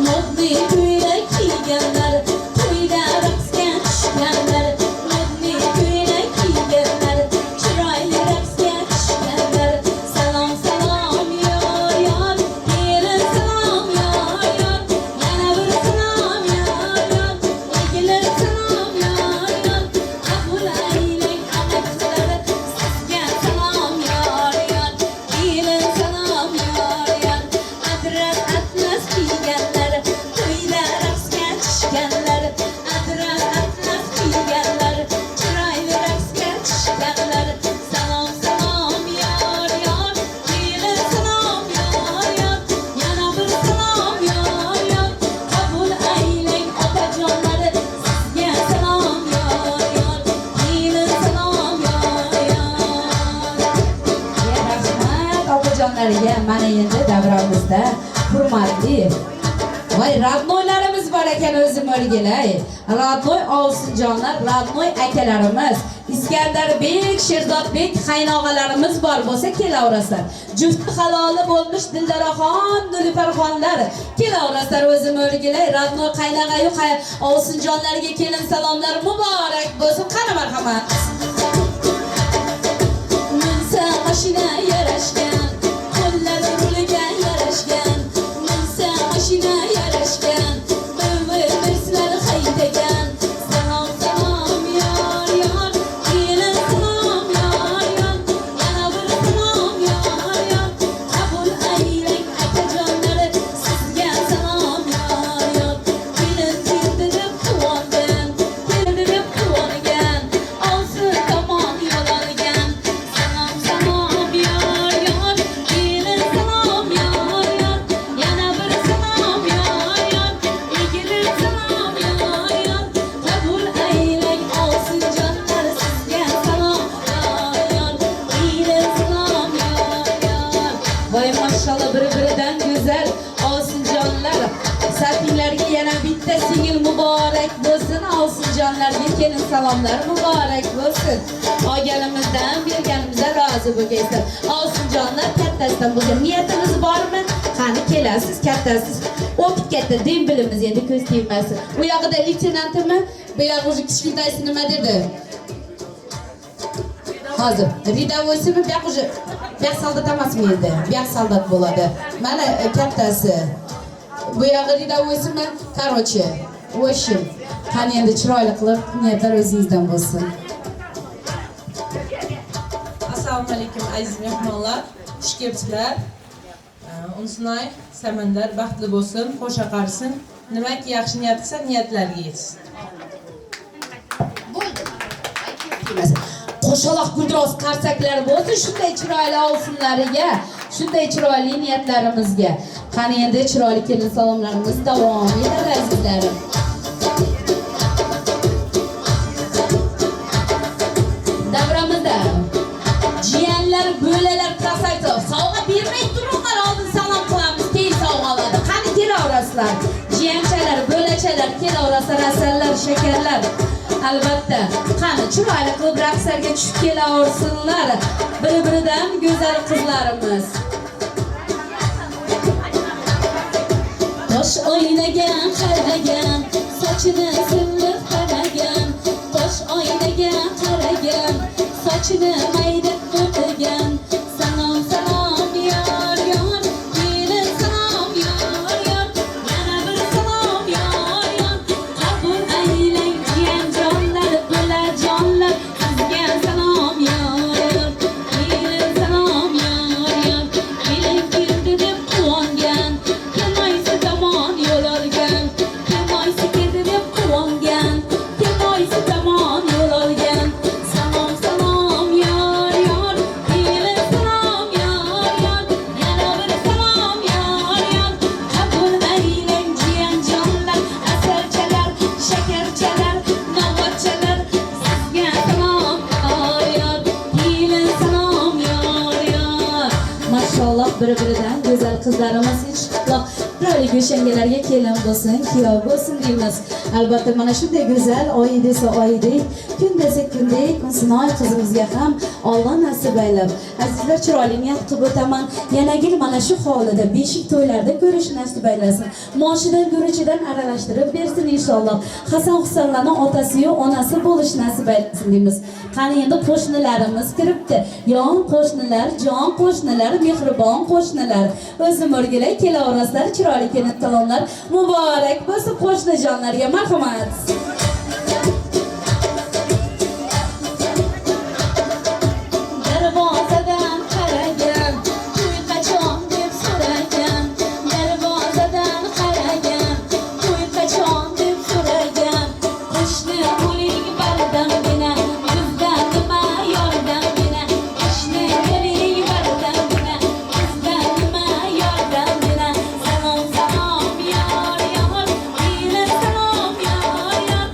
Modniy ko'ylak kiyganlar, to'yda raqsga tushganlar. Modniy ko'ylak kiyganlar, chiroyli raqsga tushganlar. Salom salom yor yor, kelin salom yor yor. Yana bir salom yor yor, kelin salom yor yor. Qabul aylang amaklar, sizga salom yor yor. Kelin salom yor yor. Adras atlas kiyganlar, to'yda raqsga tushganlar. Adras atlas kiyganlar, chiroyli raqsga tushganlar. Salom salom yor yor, kelin salom yor yor. Yana bir salom yor yor. Qabul aylang opajonlar, sizga salom yor yor. Kelin salom yor yor. Rahmat opajonlarga mana endi davramizda hurmatli Vay radnoylarimiz var ekan o'zim o'rgilay. Radnoy ovsinjonlar, radnoy akalarimiz, Iskanderbek, Sherzodbek qaynog'alarimiz bor bo'lsa kelaverasizlar. Jufti haloli bo'lmish Dildaraxon, Niluffarxonlar kelaverasizlar o'zim o'rgilay. Radnoy qaynog'ayu ovsinjonlarga kelin salomlar muborak bo'lsin. Qani marhamat. Minsa mashina yarashgan, qo'llar ruliga yarashgan. Minsa mashina yarashgan, birslar haydagan. Salom salom yor yor, kelin salom yor yor. Yana bir salom yor yor. Qabul aylang akajonlar, sizga salom yor yor. Kelin keldi deb quvongan, keldi deb quvongan. Olsin tomon yo'l olgan. Salom salom yor yor, kelin salom yor yor. Yana bir salom yor yor, egilib salom yor yor. Qabul aylang olsin jonlar, sizga salom yor yor. Kelin salom yor yor. Voy mashallah, bir-biridan go'zal ovsinjonlar. Safinglarga yana bitta singil muborak bo'lsin. Ovsinjonlarga kelin salomlar muborak bo'lsin. Olganimizdan, berganimizdan rozi bo'lgaysiz. Ovsinjonlar kattasidan bo'lgan niyatimiz bormi? Qani kelasiz, kattasiz. O'tib ketdi, dembilimiz endi ko'z tegmasin. Bu yog'ida leytenantimi? Bu yog'i o'zi kichkintaysi nima dedi? Hozir ridavoysimi? Bu yoq o'zi bu yoq soldat emasmi endi? Bu yoq soldat bo'ladi. Mana kattasi. Bu yog'i ridavoysimi? Короче, в общем, qani endi chiroyli qilib niyatlar o'zingizdan bo'lsin. Assalomu alaykum aziz mehmonlar, xush kelibsizlar. Unsinay, Samandar baxtli bo'lsin, qo'sha qarsin. Nimaki yaxshi niyat qilsa, niyatlarga yetsin. Qo'shaloq guldiroz qarsaklar bo'lsin, shunday chiroyli ovsinlariga, shunday chiroyli niyatlarimizga. Qani endi chiroyli kelin salomlarimiz davom etadi azizlarim. Davramizda jiyanlar, bo'lalar qasaydi. Sovg'a bermay turinglar, oldin salom qilamiz, keyin sovg'aladi. Qani kelaverasizlar. Jiyanchalar, bo'lachalar kelaverasizlar, asallar, shakarlar. Albatta, qani chiroyli qilib raqslarga tushib kelaversinlar. Bir-biridan go'zal qizlarimiz. Tosh oynaga qaragan, sochini silliq qaragan. Tosh oynaga qaragan, sochini mayda o'tirgan. Salom salom yor yor, kelin salom yor yor. Yana bir salom yor yor. Qabul aylang jiyan jonlar, bo'lar jonlar. Sizga salom yor yor, kelin salom yor yor. Kelin keldi deb quvongan, kelmaysi tomon yo'l olgan. Kelmaysi keldi deb quvongan, kelmaysi tomon yo'l olgan. Salom salom yor yor, kelin salom yor yor. Yana bir salom yor yor. Qabul aylang jiyan jonlar, asalchalar, shakarchalar, navbatchalar. Sizga salom yor yor, kelin salom yor yor. Mashallah, bir-biridan go'zal qizlarimiz inshaalloh chiroyli go'shangalarga kelin bo'lsin, kuyov bo'lsin deymiz. Albatta mana shunday go'zal oy desa oydek, kun desa kundek Unsinay qizimizga ham Alloh nasib aylab. Azizlar, chiroyli niyat qilib o'taman. Yanagil mana shu holida beshik to'ylarda ko'rish nasib aylasin. Moshidan go'richidan aralashtirib bersin inshaalloh. Hasan Husanlarning otasi-yu onasi bo'lish nasib aylasin deymiz. Qani endi qo'shnilarimiz kiribdi. Yon qo'shnilar, jon qo'shnilar, mehribon qo'shnilar. O'zim o'rgilay kelaverasizlar, chiroyli kelin salomlar muborak bo'lsin qo'shnijonlarga. Marhamat. Darvozadan qaragan, to'y qachon deb so'ragan. Darvozadan qaragan, to'y qachon deb so'ragan. Qo'shni bo'ling bardamgina, bizda nima yordamgina. Qo'shni bo'ling bardamgina, bizda nima yordamgina. Salom salom yor yor, kelin salom yor yor.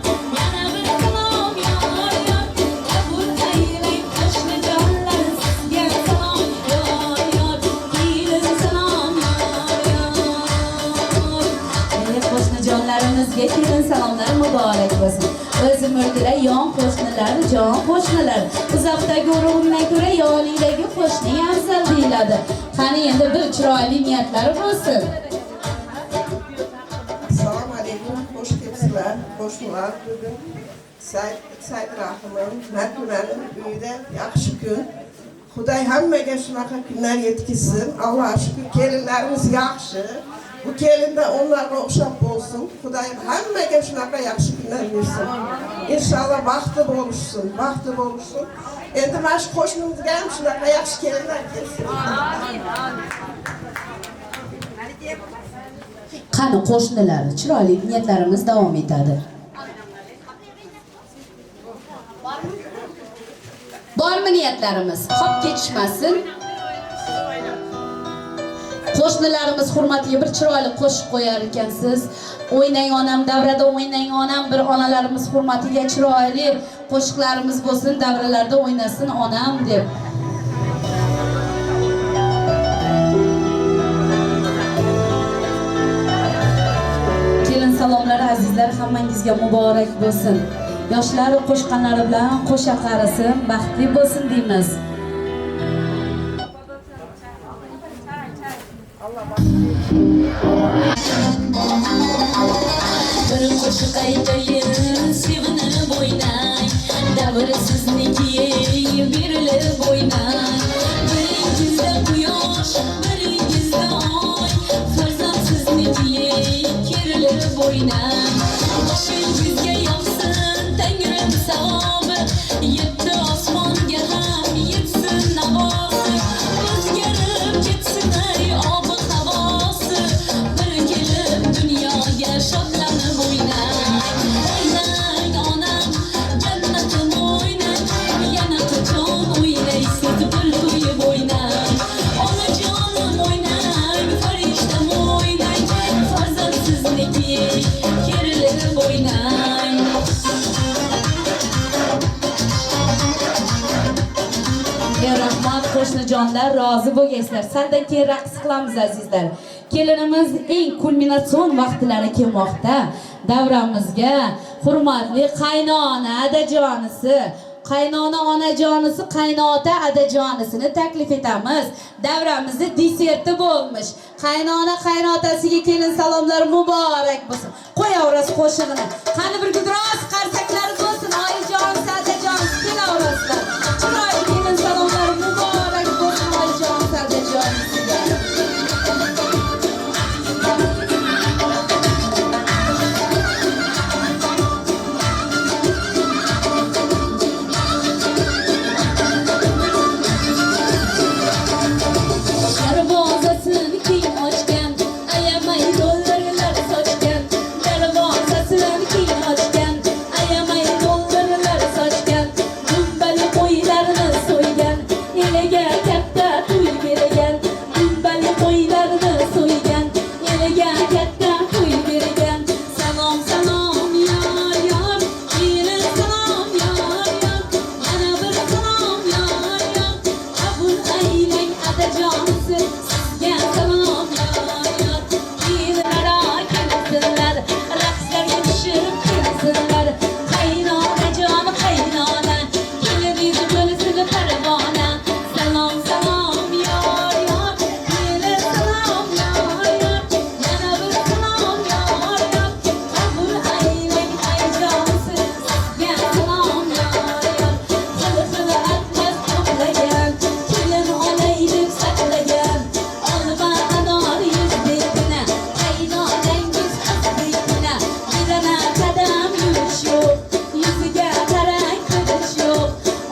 to'ylari muborak bo'lsin. O'zim o'rgilay yon qo'shnilar, jon qo'shnilar. Uzoqdagi urug'imdan ko'ra yoningdagi qo'shning afzal deyiladi. Qani endi bir chiroyli niyatlari bo'lsin. Assalomu alaykum, xush kelibsizlar, qo'shnilar. Bugun Said Rahimon Maturaning uyida yaxshi kun. Xudoy hammaga shunaqa kunlar yetkazsin. Alloh shukr, kelinlarimiz yaxshi. Bu kelinda onlarga o'xshab bo'lsin. Xudoy hammaga shunaqa yaxshi kunlar bersin. Inshaalloh baxtli bo'lishsin, baxtli bo'lishsin. Endi mana shu qo'shnimizga ham shunaqa yaxshi kelinlar kelsin. Qani qo'shnilar, chiroyli niyatlarimiz davom etadi. Bormi niyatlarimiz? Qolib ketishmasin. Qo'shnilarimiz hurmatli bir chiroyli qo'shiq qo'yar ekansiz. O'ynang onam davrada o'ynang onam, bir onalarimiz hurmatiga chiroyli qo'shiqlarimiz bo'lsin, davralarda o'ynasin onam deb. Kelin salomlar azizlar, hammangizga muborak bo'lsin. Yoshlari qo'shqanlari bilan qo'sha qarisin, baxtli bo'lsin deymiz. Bir qo'shiq aytayin, sevinib o'ynang. Davri sizniki, berilib o'ynang. Biringizda quyosh, biringizda oy. Farzand sizniki, kerilib o'ynang. Boshingizga yog'sin Tangrim savobi, yetti osmonga ham yetsin navosi. O'zgarib ketsin ey ob-havosi, bir kelib dunyoga shodlanib o'ynang. O'ynang onam, jannatim o'ynang, yana qachon o'ynaysiz bir to'yib o'ynang. Onajonim o'ynang, farishtam o'ynang, farzand sizniki, kerilib o'ynang. Rahmat qo'shnijonlar, rozi bo'lgaysizlar. Saldan keyin raqs qilamiz azizlar. Kelinimiz eng kulminatsion vaqtlari kelmoqda. Davramizga hurmatli qaynona adajonisi, qaynona onajonisi, qaynota adajonisini taklif etamiz. Davramizda deserti bo'lmish. Qaynona qaynotasiga kelin salomlar muborak bo'lsin. Qo'yaverasiz qo'shig'ini. Qani bir gudroz qarsaklar bo'lsin. Oyijon, sadajon, kelaverasizlar. Chiroyli kelin salomlar muborak bo'lsin oyijon, sadajonisiga. Darvozasini keng ochgan, ayamay dollarlar sochgan. Darvozasini keng ochgan, ayamay dollarlar sochgan. Dumbali qo'ylarni so'ygan, eliga katta to'y bergan. Dumbali qo'ylarni so'ygan, eliga katta to'y bergan. Salom salom yor yor, kelin salom yor yor. Yana bir salom yor yor, qabul aylang adajonisi. Sizga salom yor yor. Kelinlar kelsinlar, raqslarga tushib kelsinlar. Qaynonajon qaynona, keliningiz bo'lsin parvona. Salom salom yor yor, kelin salom yor yor. Yana bir salom yor yor, qabul aylang ayjonisi. Sizga salom yor yor. Xil-xil atlas to'plagan, kelin olay deb saqlagan. Olma anor yuz betini, qaynonangiz qizbekina. Birana qadam yurish yo'q, yuziga qarang qilish yo'q.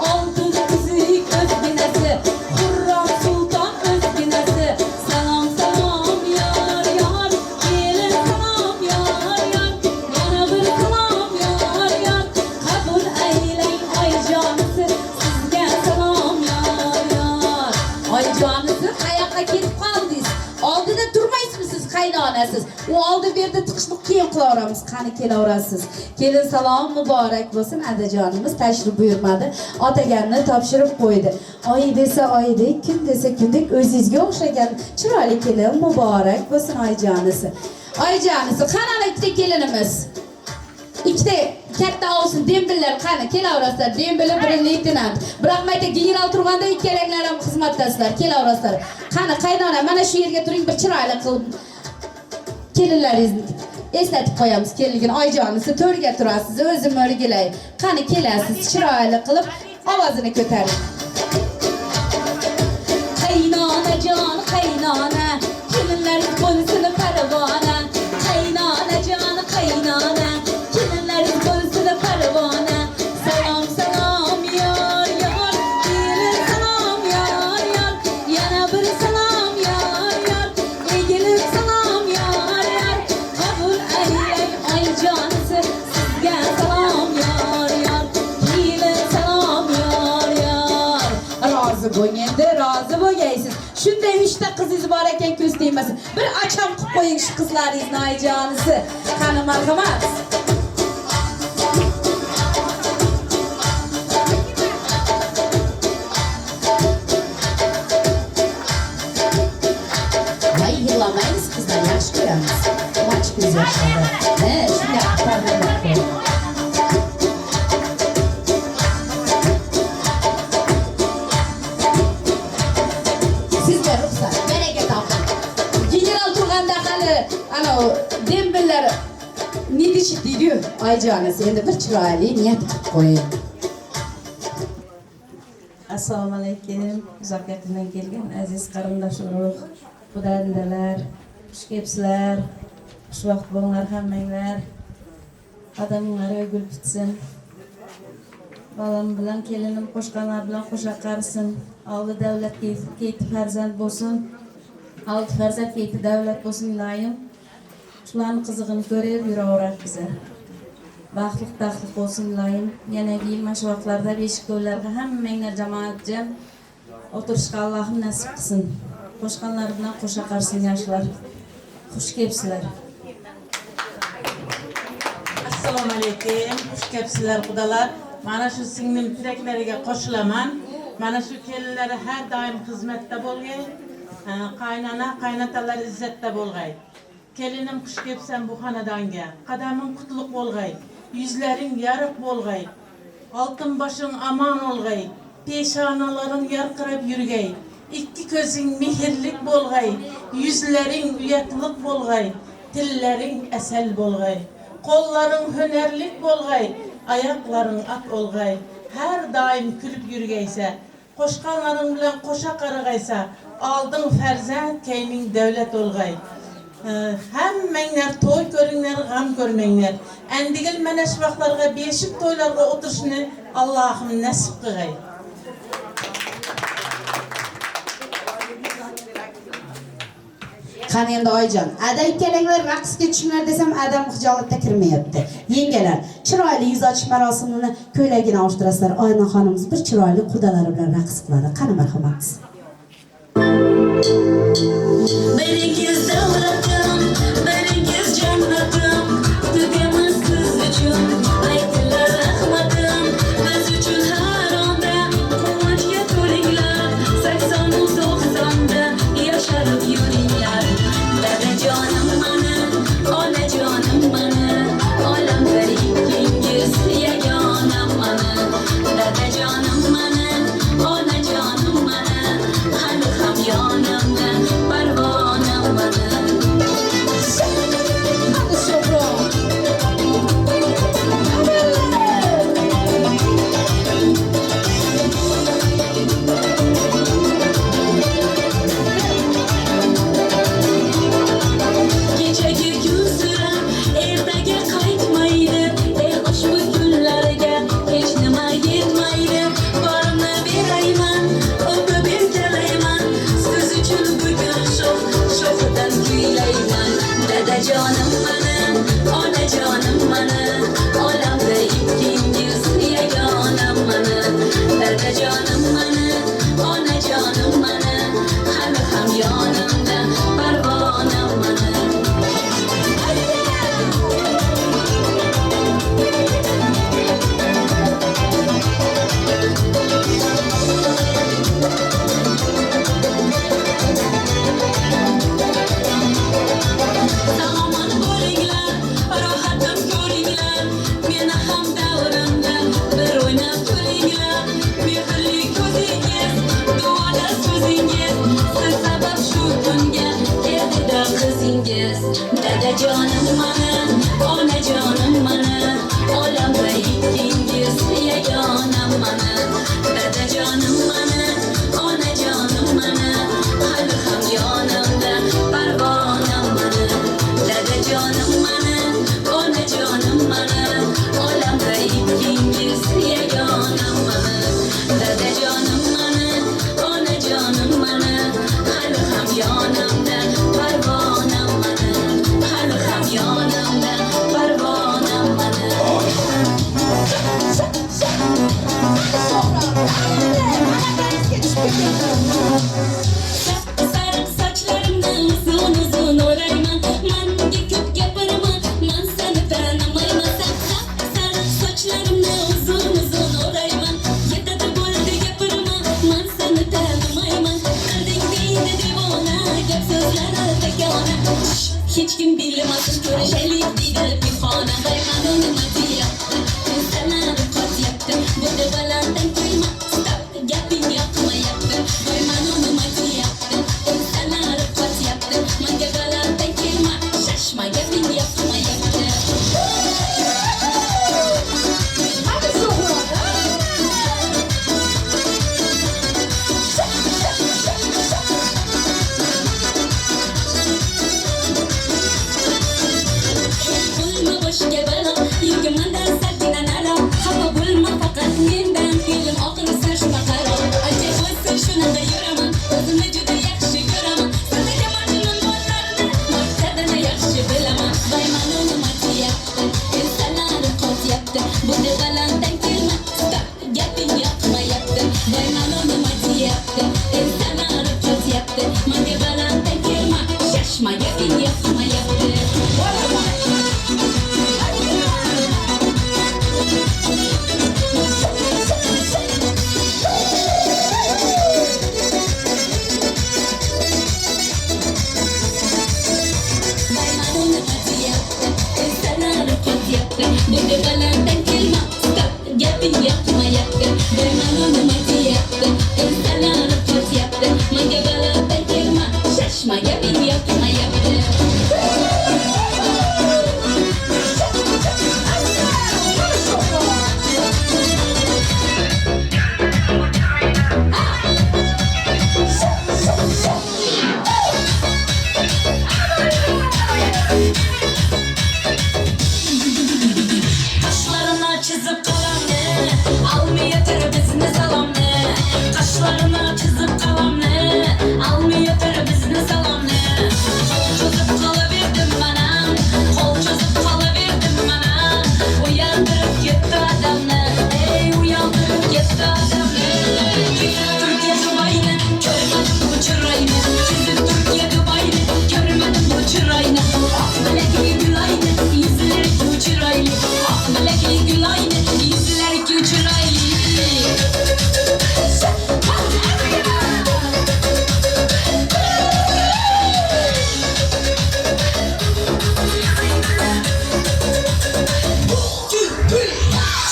Oltin kuzik o'zginasi, Xurrom sulton o'zginasi. Salom salom yor yor, kelin salom yor yor. Yana bir salom yor yor, qabul aylang oyijonisi. Sizga salom yor yor. Oyijonisi qayoqqa ketib qoldingiz? Oldida turmaysizmi siz qaynonasiz? U oldi berdi tiqishni keyin qilaveramiz. Qani kelaverasiz. Kelin salom muborak bo'lsin adajonimiz tashrif buyurmadi. Otaganni topshirib qo'ydi. Oy desa oydek, kun desa kundek o'zingizga o'xshagan chiroyli kelin muborak bo'lsin oyijonisi. Oyijonisi, qani ikkita kelinimiz? ikkita katta olsin dembillar qani kelaverasizlar. Dembili bir leytenant. Biroq mayta general turganda ikkalanglar ham xizmatdasizlar. Kelaverasizlar. Qani qaynona mana shu yerga turing bir chiroyli qilib kelinlaringizni eslatib qo'yamiz. Kelinligini oyijonisi to'rga turasiz, o'zim o'rgilay. Qani kelasiz chiroyli qilib ovozini ko'taring. Qaynona jon qaynona, kelinlaringiz bo'lsin parvona. Qaynona jon qaynona, kelinlaringiz bo'lsin parvona. Salom salom yor yor, kelin salom yor yor. Yana bir salom yor yor, egilib salom yor yor. Qabul aylang oyijonisi, sizga salom yor yor. Kelin salom yor yor. Rozi bo'ling endi, rozi bo'lgaysiz. Shunday 3 ta qizingiz bor ekan ko'z tegmasin. Bir acham qilib qo'ying shu qizlaringizni oyijonisi. Qani marhamat. Voy yig'lamaymiz qizlar, yaxshi ko'ramiz. Quvonch ko'z yoshlari. Shunday qilib sizga ruxsat, baraga toping. General turganda hali ana dembillar nidish deydi-yu, oyijonisi endi bir chiroyli niyat qilib qo'ying. Assalomu alaykum. Uzoq yaqindan kelgan aziz qarindosh urug', xudoandalar, xush kelibsizlar. Xushvaqt bo'linglar hammanglar. Qadaminglar gul bitsin. Balam bilan kelinim qo'shqanlar bilan qo'sha qarsin. Oldi davlat keyti farzand bo'lsin. Oldi farzand keyti davlat bo'lsin iloyim. Shularning qizig'ini ko'rib yuraverar biza. Baxtli taxtli bo'lsin iloyim. Yanagi yil mana shu vaqtlarda beshikko'llarga hammanglar jamoatjam o'tirishga Allohim nasib qilsin. Qo'shqanlar bilan qo'sha qarsin yoshlar. Xush kelibsizlar. Assalomu alaykum. Xush kelibsizlar xudolar. Mana shu singlim tiraklariga qo'shilaman. Mana shu kelinlari har doim xizmatda bo'lgay. Qaynona, qaynatalar izzatda bo'lgay. Kelinim xush kelibsan bu xonadonga. Qadaming qutlug' bo'lgay. Yuzlaring yoriq bo'lgay. Oltin boshing amon bo'lgay. Peshonalaring yarqirab yurgay. Ikki ko'zing mehrlik bo'lgay. Yuzlaring uyatliq bo'lgay. Tillaring asal bo'lgay. Qo'llaring hunarlik bo'lgay. Oyoqlaring at olgay. Har doim kulib yurgaysa, qo'shqanlaring bilan qo'sha qarag'aysa, oldin farzand, keyning davlat olgay. Hammanglar to'y ko'ringlar, g'am ko'rmanglar. Andigil mana shu vaqtlarga beshik to'ylarga o'tirishni Allohim nasib qilgay. Qani endi oyijon, ada ikkalanglar raqsga tushinglar desam adam hijolatda kirmayapti. Yengalar, chiroyli yuz ochish marosimini ko'ylagini olishtirasizlar. Oyna xonimiz bir chiroyli qudalari bilan raqs qiladi. Qani marhamat. Biringiz davlatim, biringiz jannatim, tugamiz siz uchun, aytinglar rahmatim, biz uchun har onda quvonchga to'linglar, 80-90da yasharib yuringlar. Dadajonim mani, onajonim mani, olam bir ikkingiz yagonam mani. Dadajonim mani, onajonim mani, hali ham yonimda parvonam mani. koymasın görüşelim diye bir fana Baymanonu matiyattı Sana rıfat yaptı Bu da balandan kıyma Stop yapın yapma yaptı Baymanonu matiyattı Sana rıfat yaptı Manga balandan kıyma Şaşma yapın yapma yaptı Bulma boş gebela Yükümden sertine nara Hava bulma fakat Menden film okunu saçma kara Acı olsun şuna da yoramam Özümü cüde yakşı göramam Sadece macunun bollarını Maktadını yakşı bilemem Baymanonu mati yaptı İnsanları kot yaptı Bu da balandan kelime Stop yapın yapma yaptı Baymanonu mati yaptı İnsanları kot yaptı Manga balandan kelime Şaşma yapın yapma yaptı Baymanonu mati yaptı İnsanları kot yaptı Bu da balandan kelime Stop yapın yapma yaptı Baymanonu mati yaptı İnsanları kot yaptı Manga balandan kelime Şaşma yapın yapma yaptı Kaşlarına çizip kalemle Almıyor terabizini salamle Kaşlarına çizip kalemle Almıyor terabizini salamle Kol çözüp kalıverdim bana Kol çözüp kalıverdim bana Uyandırıp gitti adamla Ey uyandırıp gitti adamla Çizip Türkiye Dubai'ni Görmedim bu çırayını Çizip Türkiye Dubai'ni Görmedim bu çırayını Melekli gül aynı Yüzleri ki uçuraylı Melekli gül aynı Yüzleri ki uçuraylı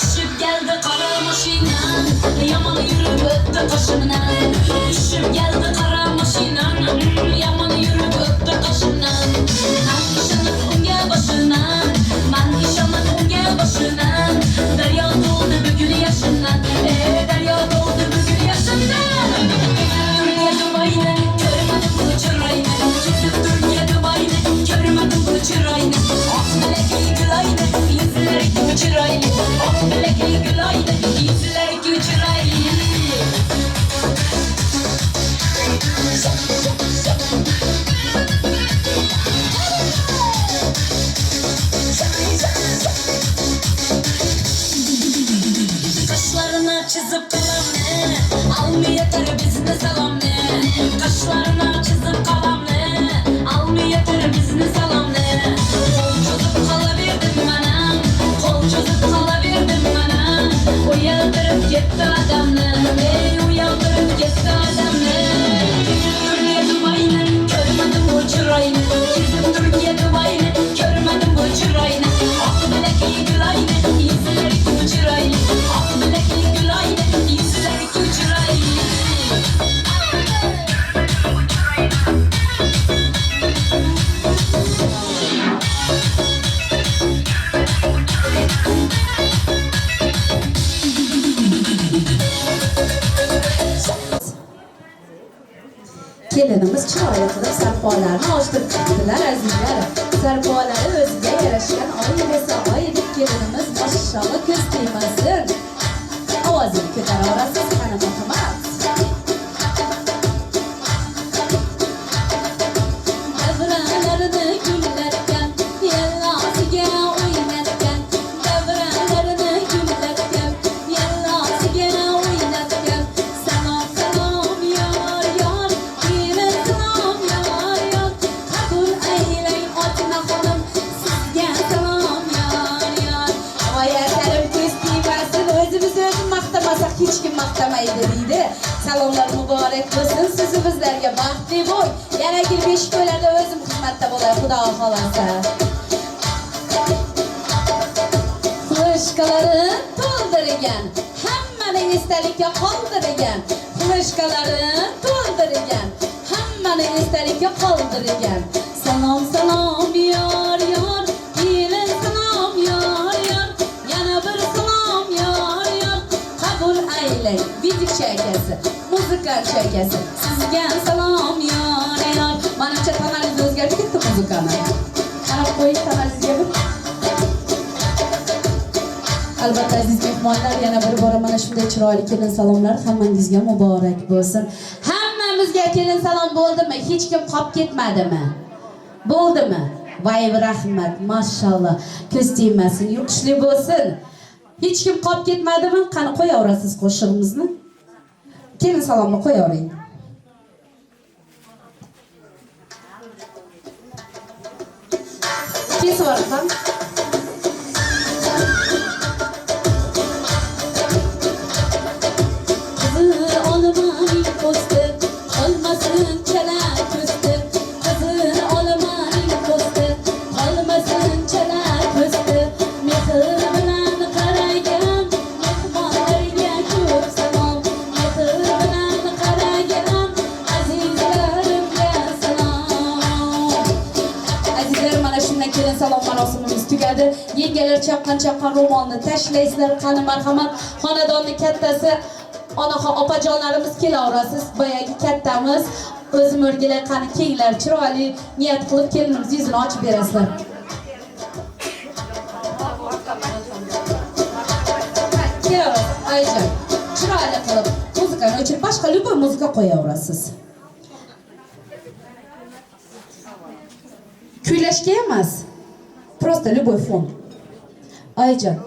Düşüp geldi kara maşinan Yaman yürüp öptü kaşımdan Düşüp geldi kara maşinan Yaman yürüp öptü kaşımdan Ben işamet unge başından Ben işamet unge başından Derya doldu bugün yaşından Derya doldu bugün yaşından Türkiye Dubai'ni Görmedim bu çırayını Çizip Türkiye Dubai'ni Görmedim bu çırayını Melekli gül aynı Yüzleri ki uçuraylı Melekli gül aynı Yüzleri ki uçuraylı Kaşlarına çizip kalemle Almıyor terabizini salamle Kaşlarına çizip kalemle Almıyor terabizini salamle Kol çözüp kalıverdim bana Kol çözüp kalıverdim bana Uyandırıp gitti adamla Ey uyandırıp gitti adamla Türkiye Dubai'ni Görmedim bu çırayını Çizip Türkiye Dubai'ni Görmedim bu çırayını Melekli gül aynı Yüzleri ki uçuraylı Melekli gül aynı Yüzleri ki uçuraylı Kelinimiz chiroyli qilib sarpolarni ochtirib chiqdilar azizlar. Sarpolari o'ziga yarashgan oy desa oy deb kelinimiz mashallah ko'z tegmasin. Ovozini ko'tara olasiz qani marhamat. Davralarni gullatgan, yellosiga o'ynatgan. Davralarni gullatgan, yellosiga o'ynatgan. Salom salom yor yor, yine salom yor yor. Qabul aylang otina xonim, sizga salom yor yor. Oyatarim ko'z tegmasin, o'zimiz maqtamasak hech kim maqtamaydi deydi. Salonlar mübarek olsun. Sizi bizlerge baxtli bo'l. Yana gel beşik to'ylarda o'zim xizmatda bo'lay, Xudo xolasa. Flashkalarin to'ldirgan, hammaning esdalikka qoldirgan. Flashkalarin to'ldirgan, hammaning esdalikka qoldirgan. Salom salom yor yor, kelin salom yor yor. Yana bir salom yor yor. Qabul aylang, vidikcha akasi, muzikanchi akasi. Sizga salom yor yor. Menimcha tonaliz o'zgarib ketdi muzikani. Qarab qo'ying tonalizga bir. Albatta aziz mehmonlar, yana bir bora mana shunday chiroyli kelin salomlar hammangizga muborak bo'lsin. Hammamizga kelin salom bo'ldimi? Hech kim qolib ketmadimi? Bo'ldimi? Voy rahmat, mashallah. Ko'z tegmasin, yuqishli bo'lsin. Hech kim qolib ketmadimi? Qani qo'yaverasiz qo'shig'imizni? Kelin salomni qo'yavering. Kesib yuboraman. Yengeler chaqqan ro'molni tashlaysizlar, qani marhamat. Xonadonni kattasi onaxon opajonlarimiz kelaverasiz. Boyagi kattamiz o'zim o'rgilar, qani kenglar chiroyli niyat qilib kelinimiz yuzini ochib berasizlar. Kelaverasiz, ayjon. Chiroyli qilib muzikani o'chirib, boshqa любой muzika qo'yaverasiz. Kuylashga emas, просто любой fon. Ayjon,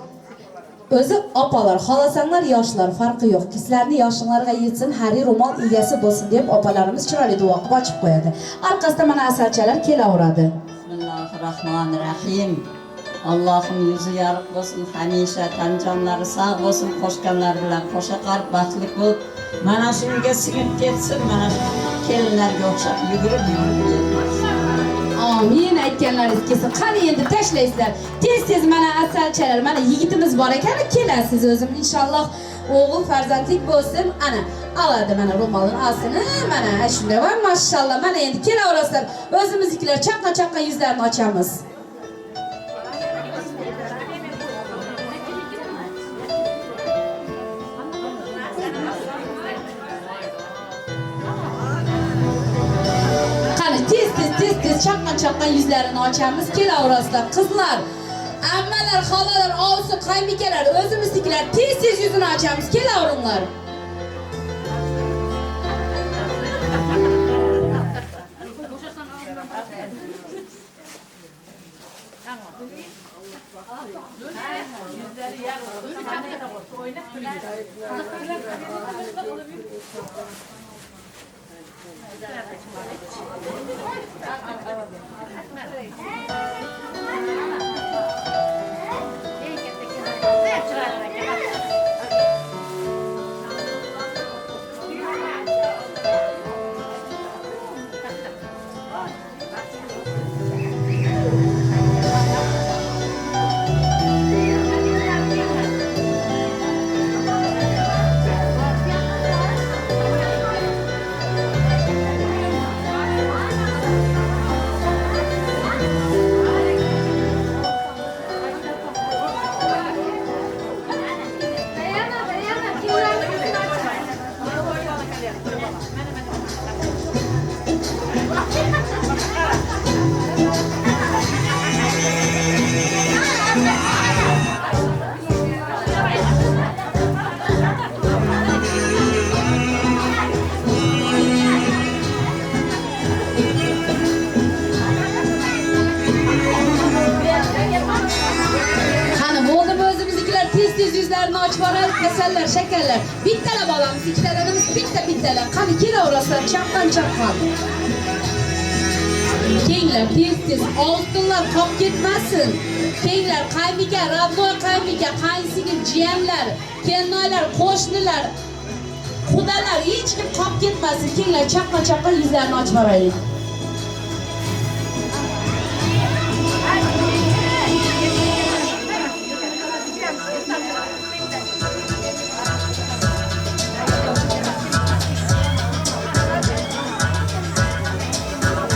o'zi opalar, xolasanglar, yoshlar farqi yo'q. Sizlarni yoshinglarga yetsin, hari ro'mol egasi bo'lsin deb opalarimiz chiroyli duo qilib ochib qo'yadi. Orqasida mana asalchalar kelaveradi. Bismillahirrohmanirrohim. Allohim yuzi yorug' bo'lsin, hamisha tan jonlari sog' bo'lsin, qo'shganlar bilan qo'sha qarib baxtli bo'l. Mana shunga singib ketsin, mana shu kelinlarga o'xshab yugurib yurib. Amin aytganlaringiz kelsin. Qani endi tashlaysizlar. Tez mana asalchalar, mana yigitimiz bor ekan, kelasiz o'zim inshaalloh o'g'il farzandlik bo'lsin. Ana oladi mana ro'molini olsini, mana shunday va mashallah. Mana endi kelaverasizlar. O'zimiznikilar chaqqan yuzlarini ochamiz. Tez chaqqan yuzlarini ochamiz, kelaverasizlar. Qizlar, ammalar, xolalar, ovsi, qaymikalar, o'zimiznikilar tez yuzini ochamiz, kelaveringlar. kasallar, shakarlar. Bittalab olamiz, ikkitalarimiz bitta. Qani kelaverasizlar, chaqqan. Kenglar, tez, oltinlar qolib ketmasin. Kenglar, qaymika, ravno qaymika, qaynsingil, jiyanlar, kelinoylar, qo'shnilar. Xudolar hech kim qolib ketmasin. Kenglar chaqma yuzlarini ochib boraylik.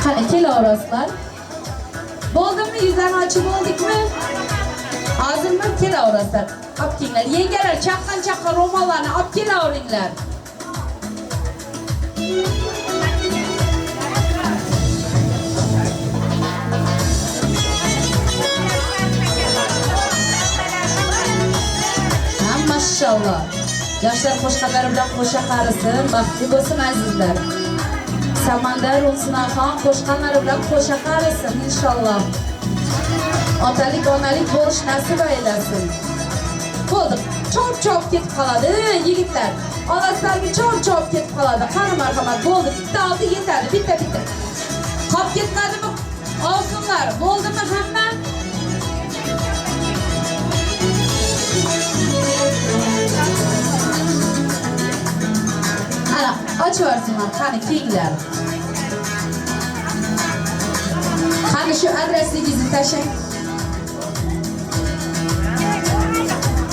Qani kelaverasizlar. Bo'ldimi? Yuzlarni ochib oldikmi? Hozirmi kelaverasizlar? Olib kelinglar. Yengalar chaqqan ro'mollarni olib kelaveringlar. Maşallah. Yoshlar qo'shqanlari bilan qo'sha qarisin, baxtli bo'lsin azizlar. Samandar Ulsinaxon qo'shqanlari bilan qo'sha qarisin inshaalloh. Otalik, onalik bo'lish nasib aylasin. Bo'ldi. Chop ketib qoladi, yigitlar. Olasizlarga chop ketib qoladi. Qani marhamat, bo'ldi. Bitta oldi yetadi, bitta. Qolib ketmadimi? Olsinlar. Bo'ldimi hamma? Ana, ochiversinlar, qani kenglar. Qani shu adresligingizni tashlang.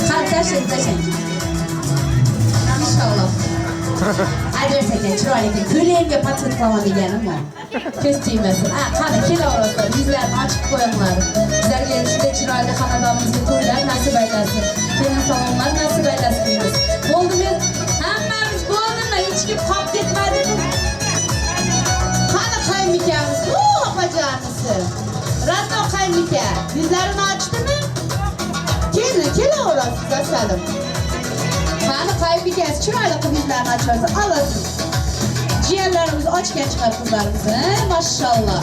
Qani tashlang. Inshaalloh. Adres ekan, chiroyli ekan. Ko'ylagimga patlat qilaman deganim o. Ko'z tegmasin. Qani kelaverasizlar, yuzlarni ochib qo'yinglar. Sizlarga shunday chiroyli xonadonimizga to'ylar nasib aylasin. Kelin salomlar nasib aylasin deymiz. Bo'ldimi? Hammamiz bo'ldimi? Hech kim qolib ketmadimi? Qani qaymikamiz? Opajonisi. Razno qaymika. Yuzlarini ochdimi? Kelaverasiz asalim. Qani qaymikasi chiroyli qilib yuzlarini ochsa, olasiz. Jiyanlarimiz ochgan chiqar qizlarimizni, mashallah.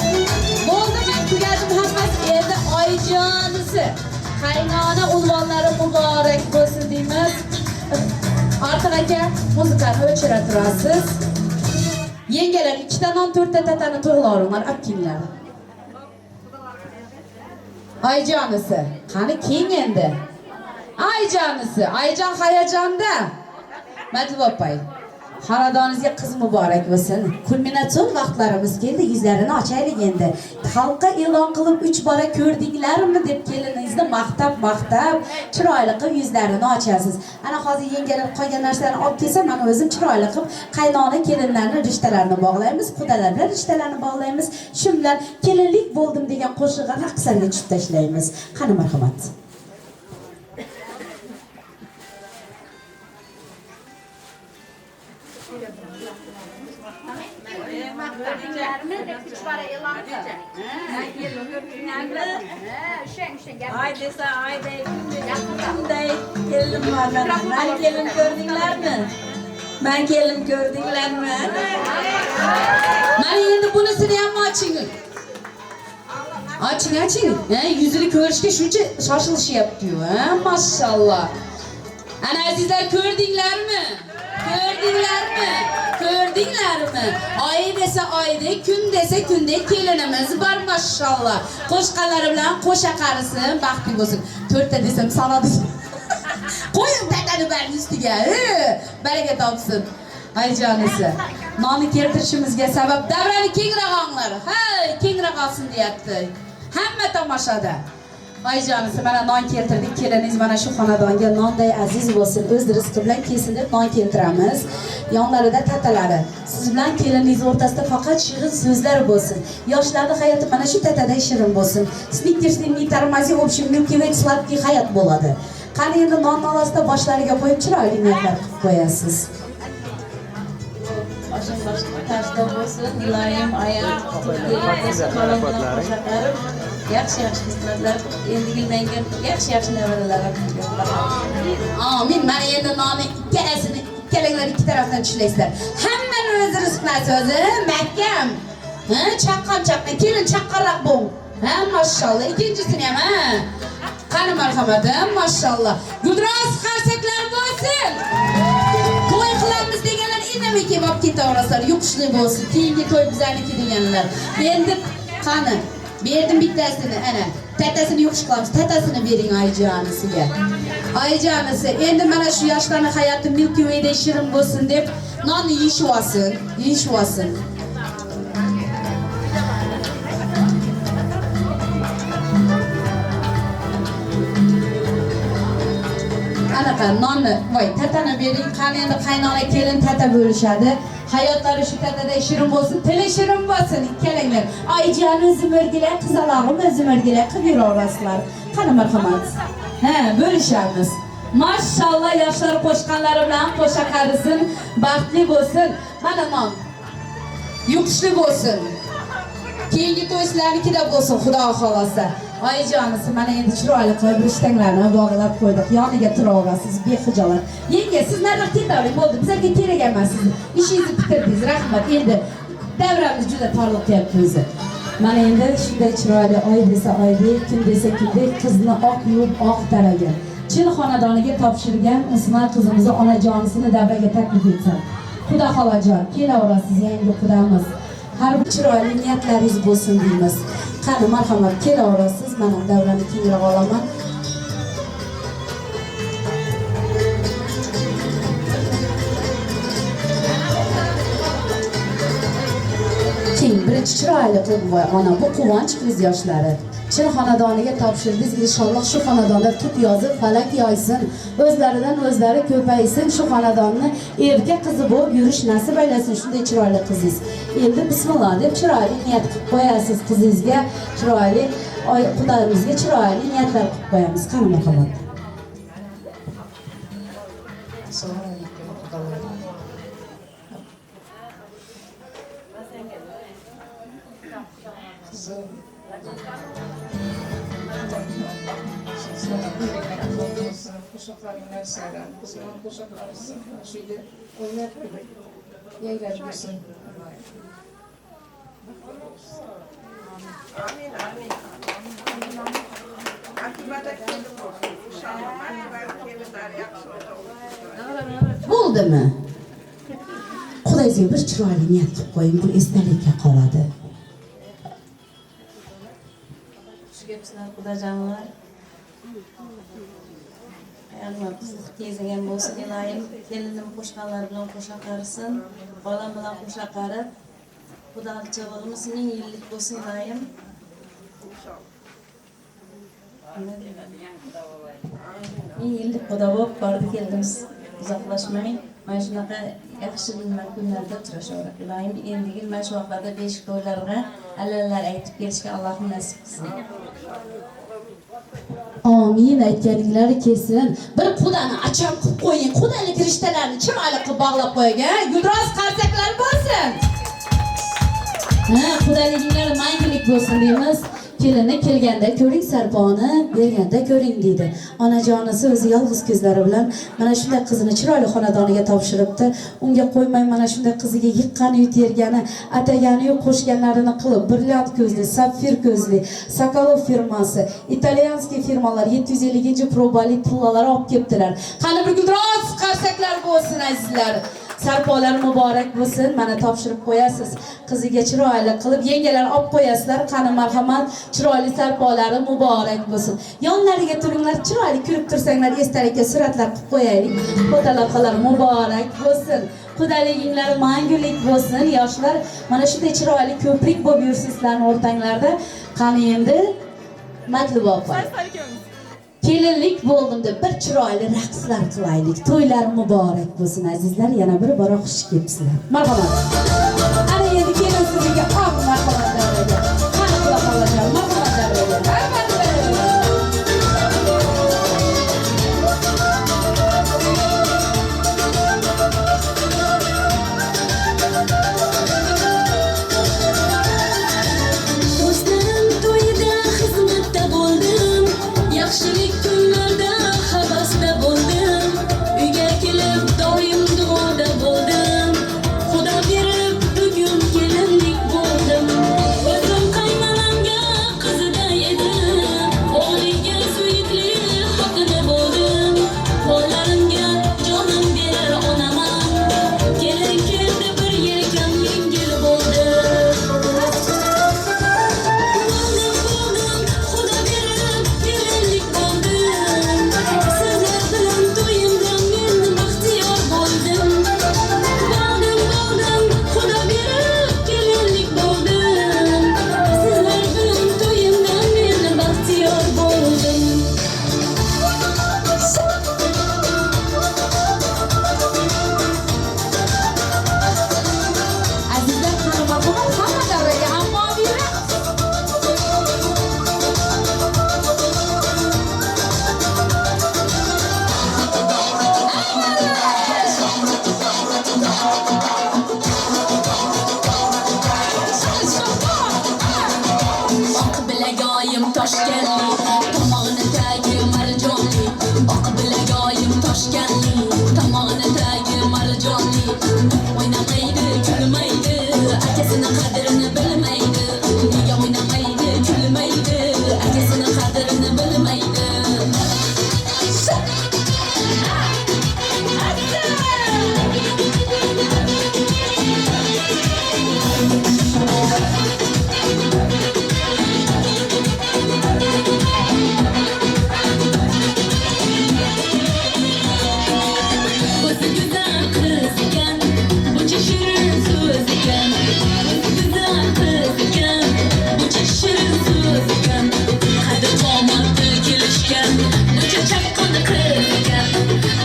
Bo'ldimi? Tugadimi hammasi? Endi oyijonisi. Qaynona unvonlari muborak bo'lsin deymiz. Ortiq aka, muzikani o'chira turasiz. Yengalar 2 ta non, 4 ta tatani to'g'laringlar, olib kelinglar. Oyijonisi, qani keng endi. Oyijonisi, oyijon hayajonda. Matlub opay. Xonadoningizga qiz muborak bo'lsin. Kulminatsion vaqtlarimiz keldi, yuzlarini ochaylik endi. Xalqqa e'lon qilib 3 bora ko'rdinglarmi deb keliningizni maqtab, chiroyli qilib yuzlarini ochasiz. Ana hozir yengalar qolgan narsalarni olib kelsa, men o'zim chiroyli qilib qaynona kelinlarning rishtalarini bog'laymiz, qudalar bilan rishtalarini bog'laymiz. Shu bilan kelinlik bo'ldim degan qo'shig'ini raqslarga tushib tashlaymiz. Qani marhamat. Ay desa ayday, kunday kelim var. Ben kelim gördinglarmi? Ben kelim gördinglarmi? Mana endi bunisini ham oching. Oching. Yuzini ko'rishga shuncha shoshilishyapti-yu, mashallah. Ana azizlar ko'rdinglarmi? Oy desa oyday, kun desa kunday kelinimiz bor mashallah. Qo'shqanlari bilan qo'sha qarisin, baxtli bo'lsin. 4 ta desam sanadi. Qo'ying tatani bari ustiga. Baraka topsin. Ayjonisi. Nonni keltirishimizga sabab davrani kengroq olinglar. Kengroq olsin deyapti. Hamma tomoshada. Ayjonisi, mana non keltirdik. Keliningiz mana shu xonadonga nonday aziz bo'lsin. O'z rizqi bilan kelsin deb non keltiramiz. Yonlarida tatalari. Siz bilan keliningiz o'rtasida faqat shirin so'zlar bo'lsin. Yoshlarning hayoti mana shu tataday shirin bo'lsin. Snickers'ning tarmazi общем milky way sladkий hayot bo'ladi. Qani endi non orasida boshlariga qo'yib chiroyli niyatlar qilib qo'yasiz. Tashda bo'lsin, iloyim ayam yaxshi xizmatlar endigildangan yaxshi nevaralar. Amin. Mana endi nonni ikkalanglar ikki tarafdan tishlaysizlar. Hammani o'zi rizqlasi o'zi mahkam. Chaqqan, kelin chaqqanroq bo'l. Mashallah. Ikkinchisini ham qani marhamatim, mashallah. Gudros qarsaklar bo'lsin. To'y qilamiz deganlar indamay kelib olib ketaverasizlar. Yuqishli bo'lsin. Keyingi to'y bizlarniki deganlar. Endi qani berdim bittasini, ana. Tatasini yo'qish qilamiz. Tatasini bering oyijonisiga. Oyijonisi, endi mana shu yoshlarning hayoti milky wayday shirin bo'lsin deb Nonni yeyishib olsin. Anaqa nonni, voy, tatani bering. Qani endi qaynona kelin tata bo'lishadi. Hayotlari shu tatada shirin bo'lsin, tili shirin bo'lsin ikkalanglar. Ayjonim zimirgilar, qizalog'im zimirgilar qilib yuraverasizlar. Qani marhamat. Bo'lishamiz. Mashallah yoshlar qo'shqanlari bilan qo'sha qarisin, baxtli bo'lsin. Mana non. Yuqishli bo'lsin. Keyingi to'ylarnikida bo'lsin, Xudo xolasa. Oyijonisi mana endi chiroyli qilib ishtanglarni bog'lab qo'ydik. Yoniga turaverasiz, bexijolat. Yenge, siz nariroq ketavering, bo'ldi. Bizga kerak emas siz. Ishingizni bitirdingiz, rahmat. Endi davramiz juda torliqyapti o'zi. Mana endi shunday chiroyli oy desa oydek, kun desa kundek qizni oq yuvib oq taragan. Chin xonadoniga topshirgan Usmon qizimizni onajonisini davraga taklif etsin. Xudo xolajon, kelaverasiz yangi qudamiz. Har bir chiroyli niyatlaringiz bo'lsin deymiz. Qani marhamat kelaverasiz, mana davrani kengroq olaman. Keng birinchi chiroyli qilib voy ona, bu quvonch ko'z yoshlari. Chin xonadoniga topshirdingiz, inshaalloh shu xonadonda tut yozib, falak yoysin, o'zlaridan o'zlari ko'paysin, shu xonadonni erga qizi bo'lib yurish nasib aylasin shunday chiroyli qizingiz. Endi bismillah deb chiroyli niyat qilib qo'yasiz qizingizga, chiroyli Xudomizga chiroyli niyatlar qilib qo'yamiz. Qani marhamat. Assalomu alaykum xudolar. Qizim. Qo'shoqlaringlar sayran, qizim qo'shoqlarisiz. Shuyda o'ynab qo'ydik. Yanglar bo'lsin. Amin, amin. Bo'ldimi? Xudayga bir chiroyli niyat qilib qo'ying, bu esdalikka qoladi. Sizlar xudojonlar. Ayollar qiziq kezigan bo'lsin, iloyim. Kelinim qo'shqanlar bilan qo'sha qarisin, bolam bilan qo'sha qarib, xudoligimiz 1000 yillik bo'lsin, iloyim. 1000 yillik xudo bo'lib bordi keldimiz. Uzoqlashmang. Mana shunaqa yaxshi kunlarda uchrashaverib, iloyim. Endigi mana shu vaqtda beshik to'ylarga allallar aytib kelishga Allohim nasib qilsin. Amin aytganinglar kelsin. Bir qudani acham qilib qo'ying. Qudalik rishtalarni chiroyli qilib bog'lab qo'ygan. Gulroz qarsaklar bo'lsin. Xudoliginglar mangulik bo'lsin deymiz. Kelini kelganda ko'ring, sarponi berganda ko'ring deydi. Onajonisi o'zi yolg'iz ko'zlari bilan mana shunday qizini chiroyli xonadoniga topshiribdi. Unga qo'ymay mana shunday qiziga yiqqani yut yergani, atagani yo'q qo'shganlarini qilib, brilliant ko'zli, sapfir ko'zli, Sokolov firmasi, italyanskiy firmalar 750-probali pullalar olib kelibdilar. Qani bir gulroz qarsaklar bo'lsin azizlar. Sarpolar muborak bo'lsin. Mana topshirib qo'yasiz. Qiziga chiroyli qilib yengalar olib qo'yasizlar. Qani marhamat, chiroyli sarpolari muborak bo'lsin. Yonlariga turinglar, chiroyli ko'rib tursanglar, esdalikka suratlar qilib qo'yaylik. Fotolavhalar muborak bo'lsin. Xudoliginglar mangulik bo'lsin. Yoshlar mana shunday chiroyli ko'prik bo'lib yursin sizlarning o'rtanglarda. Qani endi Matluba opa. Kelinlik bo'ldim deb bir chiroyli raqslar qilaylik. To'ylar muborak bo'lsin azizlar. Yana bir bora xush kelibsizlar. Marhamat. Ana endi kelin sizga oq marhamat davraga. Qani qila qolajon, marhamat davraga. Do'stlarim to'yida xizmatda bo'ldim, yaxshilik kunlarda havasda bo'ldim, uyga kelib doim duoda bo'ldim. Xudo berib toshganli tomog'ini tagi marjonli o'ynamaydi kulmaydi akasini qadrini bilmaydi nega o'ynamaydi kulmaydi akasini qadrini bilmaydi O'zi güzel kız ekan, buncha shirin so'z ekan. O'zi güzel kız ekan, buncha shirin so'z ekan. Qadr qomati kelishgan, buncha chaqqon qiz ekan.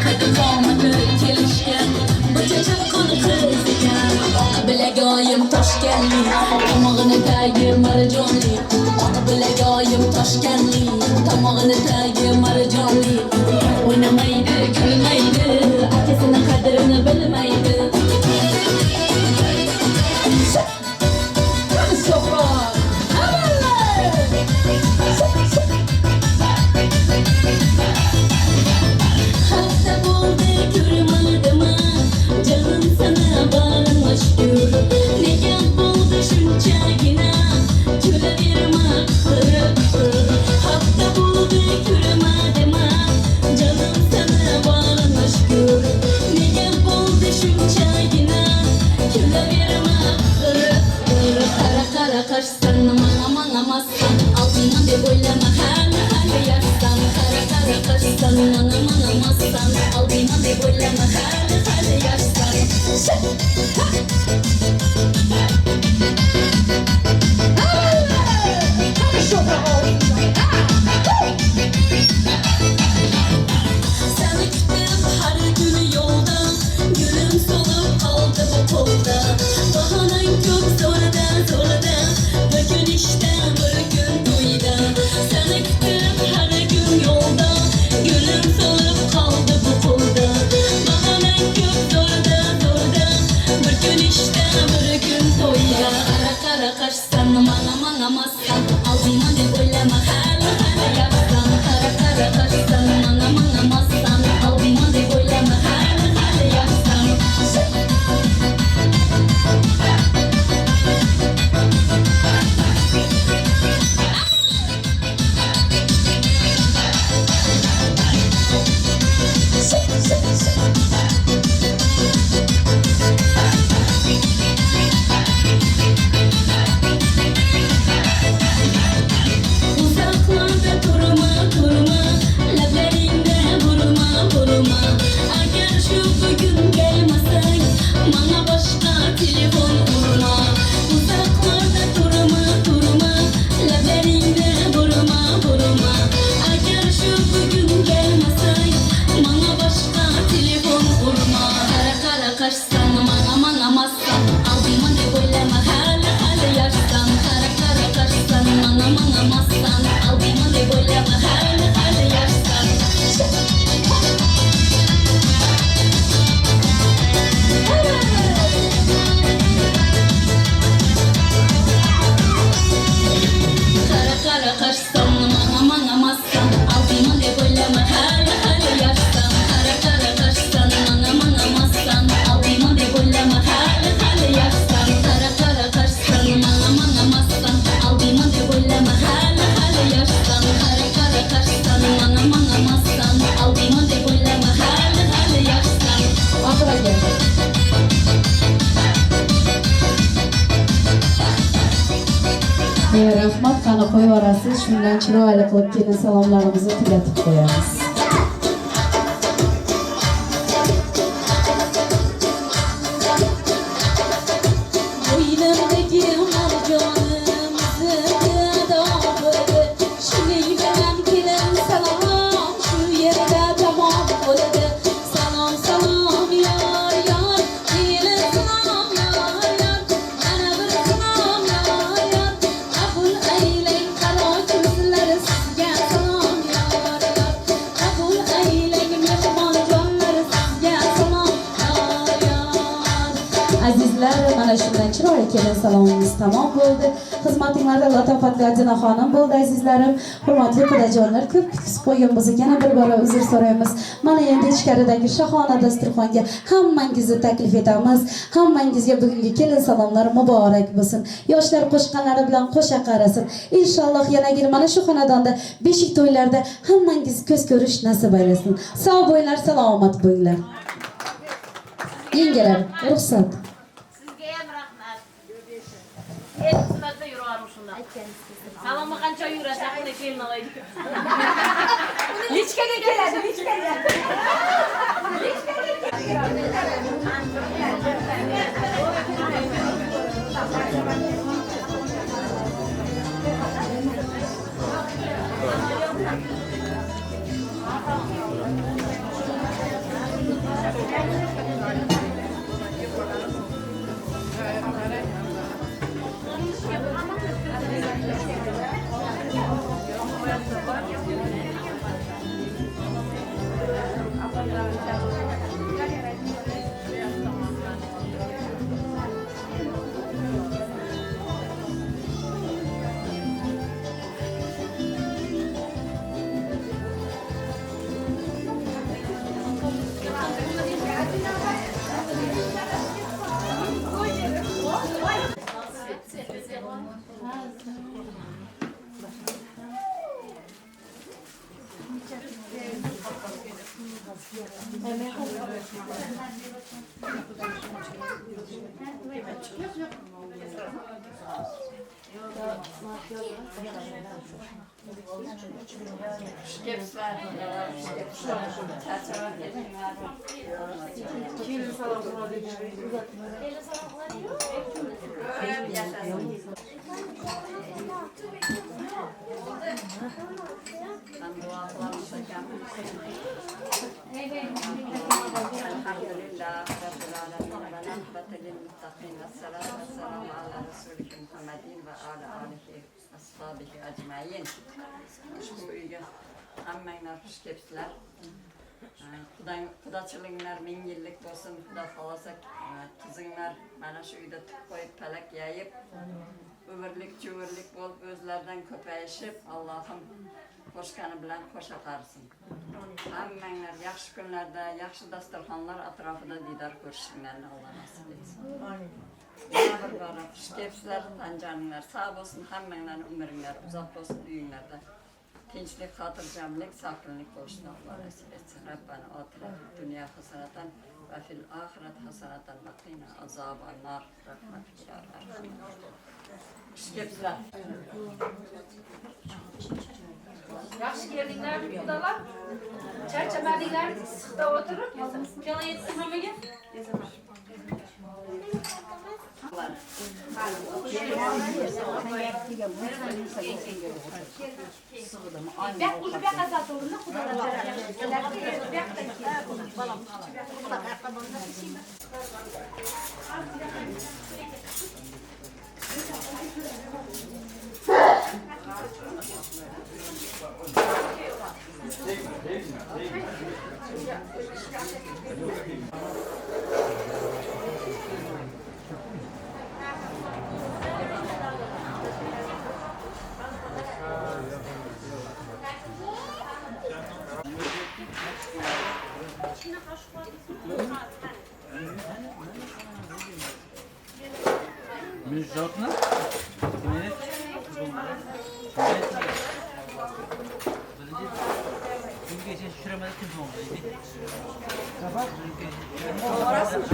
Qadr qomati kelishgan, buncha chaqqon qiz ekan. Oq bilagoyim toshganli, tomog'ini tagi marjonli. Oq bilagoyim toshganli, tomog'ini tagi marjonli. O'ynamaydi, kulmaydi, akasini qadrini bilmaydi. Hafta bo'ldi ko'rmadimmi, janim sana barim ashkur. Nega bo'ldi shunchagina, kulaverma qirib. Hafta bo'ldi ko'rmadimmi, janim sana barim ashkur. Nega bo'ldi shunchagina, kulaverma qirib. Qara qara qarsdan mana namasdan, altından deb o'ylama hali yaşdan. Qara qara qarsdan mana namasdan, altından deb o'ylama hali yaşdan. Seni kütüp her gün yolda, gülüm solup kaldı bu kolda. Bahanen çok zorda zorda, bir gün işte bir gün duyda. Seni kütüp her gün yolda, gülüm solup kaldı bu kolda. Bahanen çok zorda zorda, bir gün işte bir gün duyda. Kara kara kaçsan mana massan, altından deb o'ylama hali yaşdan. Kara kara kaçsan mana massan, altından deb o'ylama hali yaşdan. Uzaklarda durma durma, lablarinde vurma vurma. Agar şu bugün gelmesen, bana başka telefon vurma. Uzaklarda durma durma, lablarinde vurma vurma. Agar şu bugün gelmesen, bana başka telefon vurma. Kara kara kaçsan mana massan, altından deb o'ylama hali yaşdan. Kara kara kaçsan mana massan, altından deb o'ylama hali yaşdan. Kara kara kaçsan mana massan, altından deb o'ylama hali yaşdan. Kara kara kaçsan mana massan, altından deb o'ylama hali yaşdan. Kara kara kaçsan mana massan, altından deb o'ylama hali yaşdan. Kara kara kaçsan mana massan, altından deb o'ylama hali yaşdan. Akla geldi. Rahmat, qani qo'yib yuborasiz. Shundan chiroyli qilib kelin salomlarimizni tugatib qo'yamiz. O'yinimdagi marjonimizni davomida, shuning bilan kelin salom shu yerda tamom bo'ladi. Salom salom yor yor, kelin salom yor yor, mana bir salom yor yor. Qabul aylang qaro ko'zlari sizga salom yor yor. Mana shundan chiroyli kelin salomimiz tamom bo'ldi. Xizmatinglarda latofatli Adina xonim bo'ldi azizlarim. Hurmatli qudajonlar, ko'p kutib qo'ygan bo'lsak yana bir bora uzr so'raymiz. Mana endi ichkaridagi shohona dasturxonga hammangizni taklif etamiz. Hammangizga bugungi kelin salomlar muborak bo'lsin. Yoshlar qo'shqanlari bilan qo'sha qarasin. Inshaalloh yanagina mana shu xonadonda beshik to'ylarda hammangiz ko'z ko'rish nasib aylasin. Sog' bo'linglar, salomat bo'linglar. Yengelar, ruxsat. Sizga ham rahmat. El xizmatda yuraverdim shundan. Salomga qancha yurasa, uni kelin olaydi. Lichkaga keladi, lichkaga. Elhamdülillah Rabbil alemin ve nahbete lil muttaqin ve salatu ve selamu ala Resulü Muhammedin ve ala alihi ashabihi ecmaîn. Şu uyga hammanglar xush kelibsizlar. Qudachiliginglar ming yillik bo'lsin, Xudo xolasa qizinglar mana shu uyda tub qo'yib palak yayib, umrlik chuvrlik bo'lib o'zlaridan ko'payishib, Allohim qo'shgani bilan qo'sha qarsin. Hammanglar yaxshi kunlarda, yaxshi dasturxonlar atrofida diydor ko'rishinglarni Alloh nasib etsin. Amin. Yana bir bora xush kelibsizlar, tanjoninglar sog' bo'lsin, hammanglarning umringlar uzoq bo'lsin, uyinglarda tinchlik, xotirjamlik, sokinlik bo'lishini Alloh nasib etsin. Rabbana atina fid dunya hasanatan va fil oxirati hasanatan va qina azoban nar. Rahmatika ya Rahim. Xush kelibsizlar. Yaxshi keldinglar, xudolar. Charchamadinglar, issiqda o'tirib. Jala yetsin hammaga. Müjdatna? Çünkü geçen şuramada kim olduydu? Kapat. Orası mı?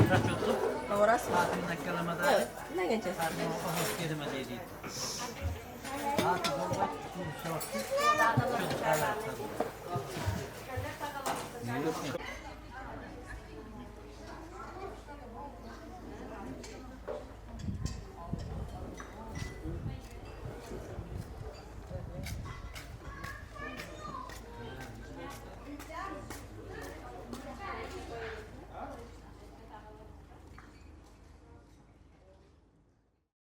Orası mı? Tatilin akkalamada. Evet. Ne geçen? Tatilin okumuş gelmediydi. Tatil olmak için şartı. Çok alakalı.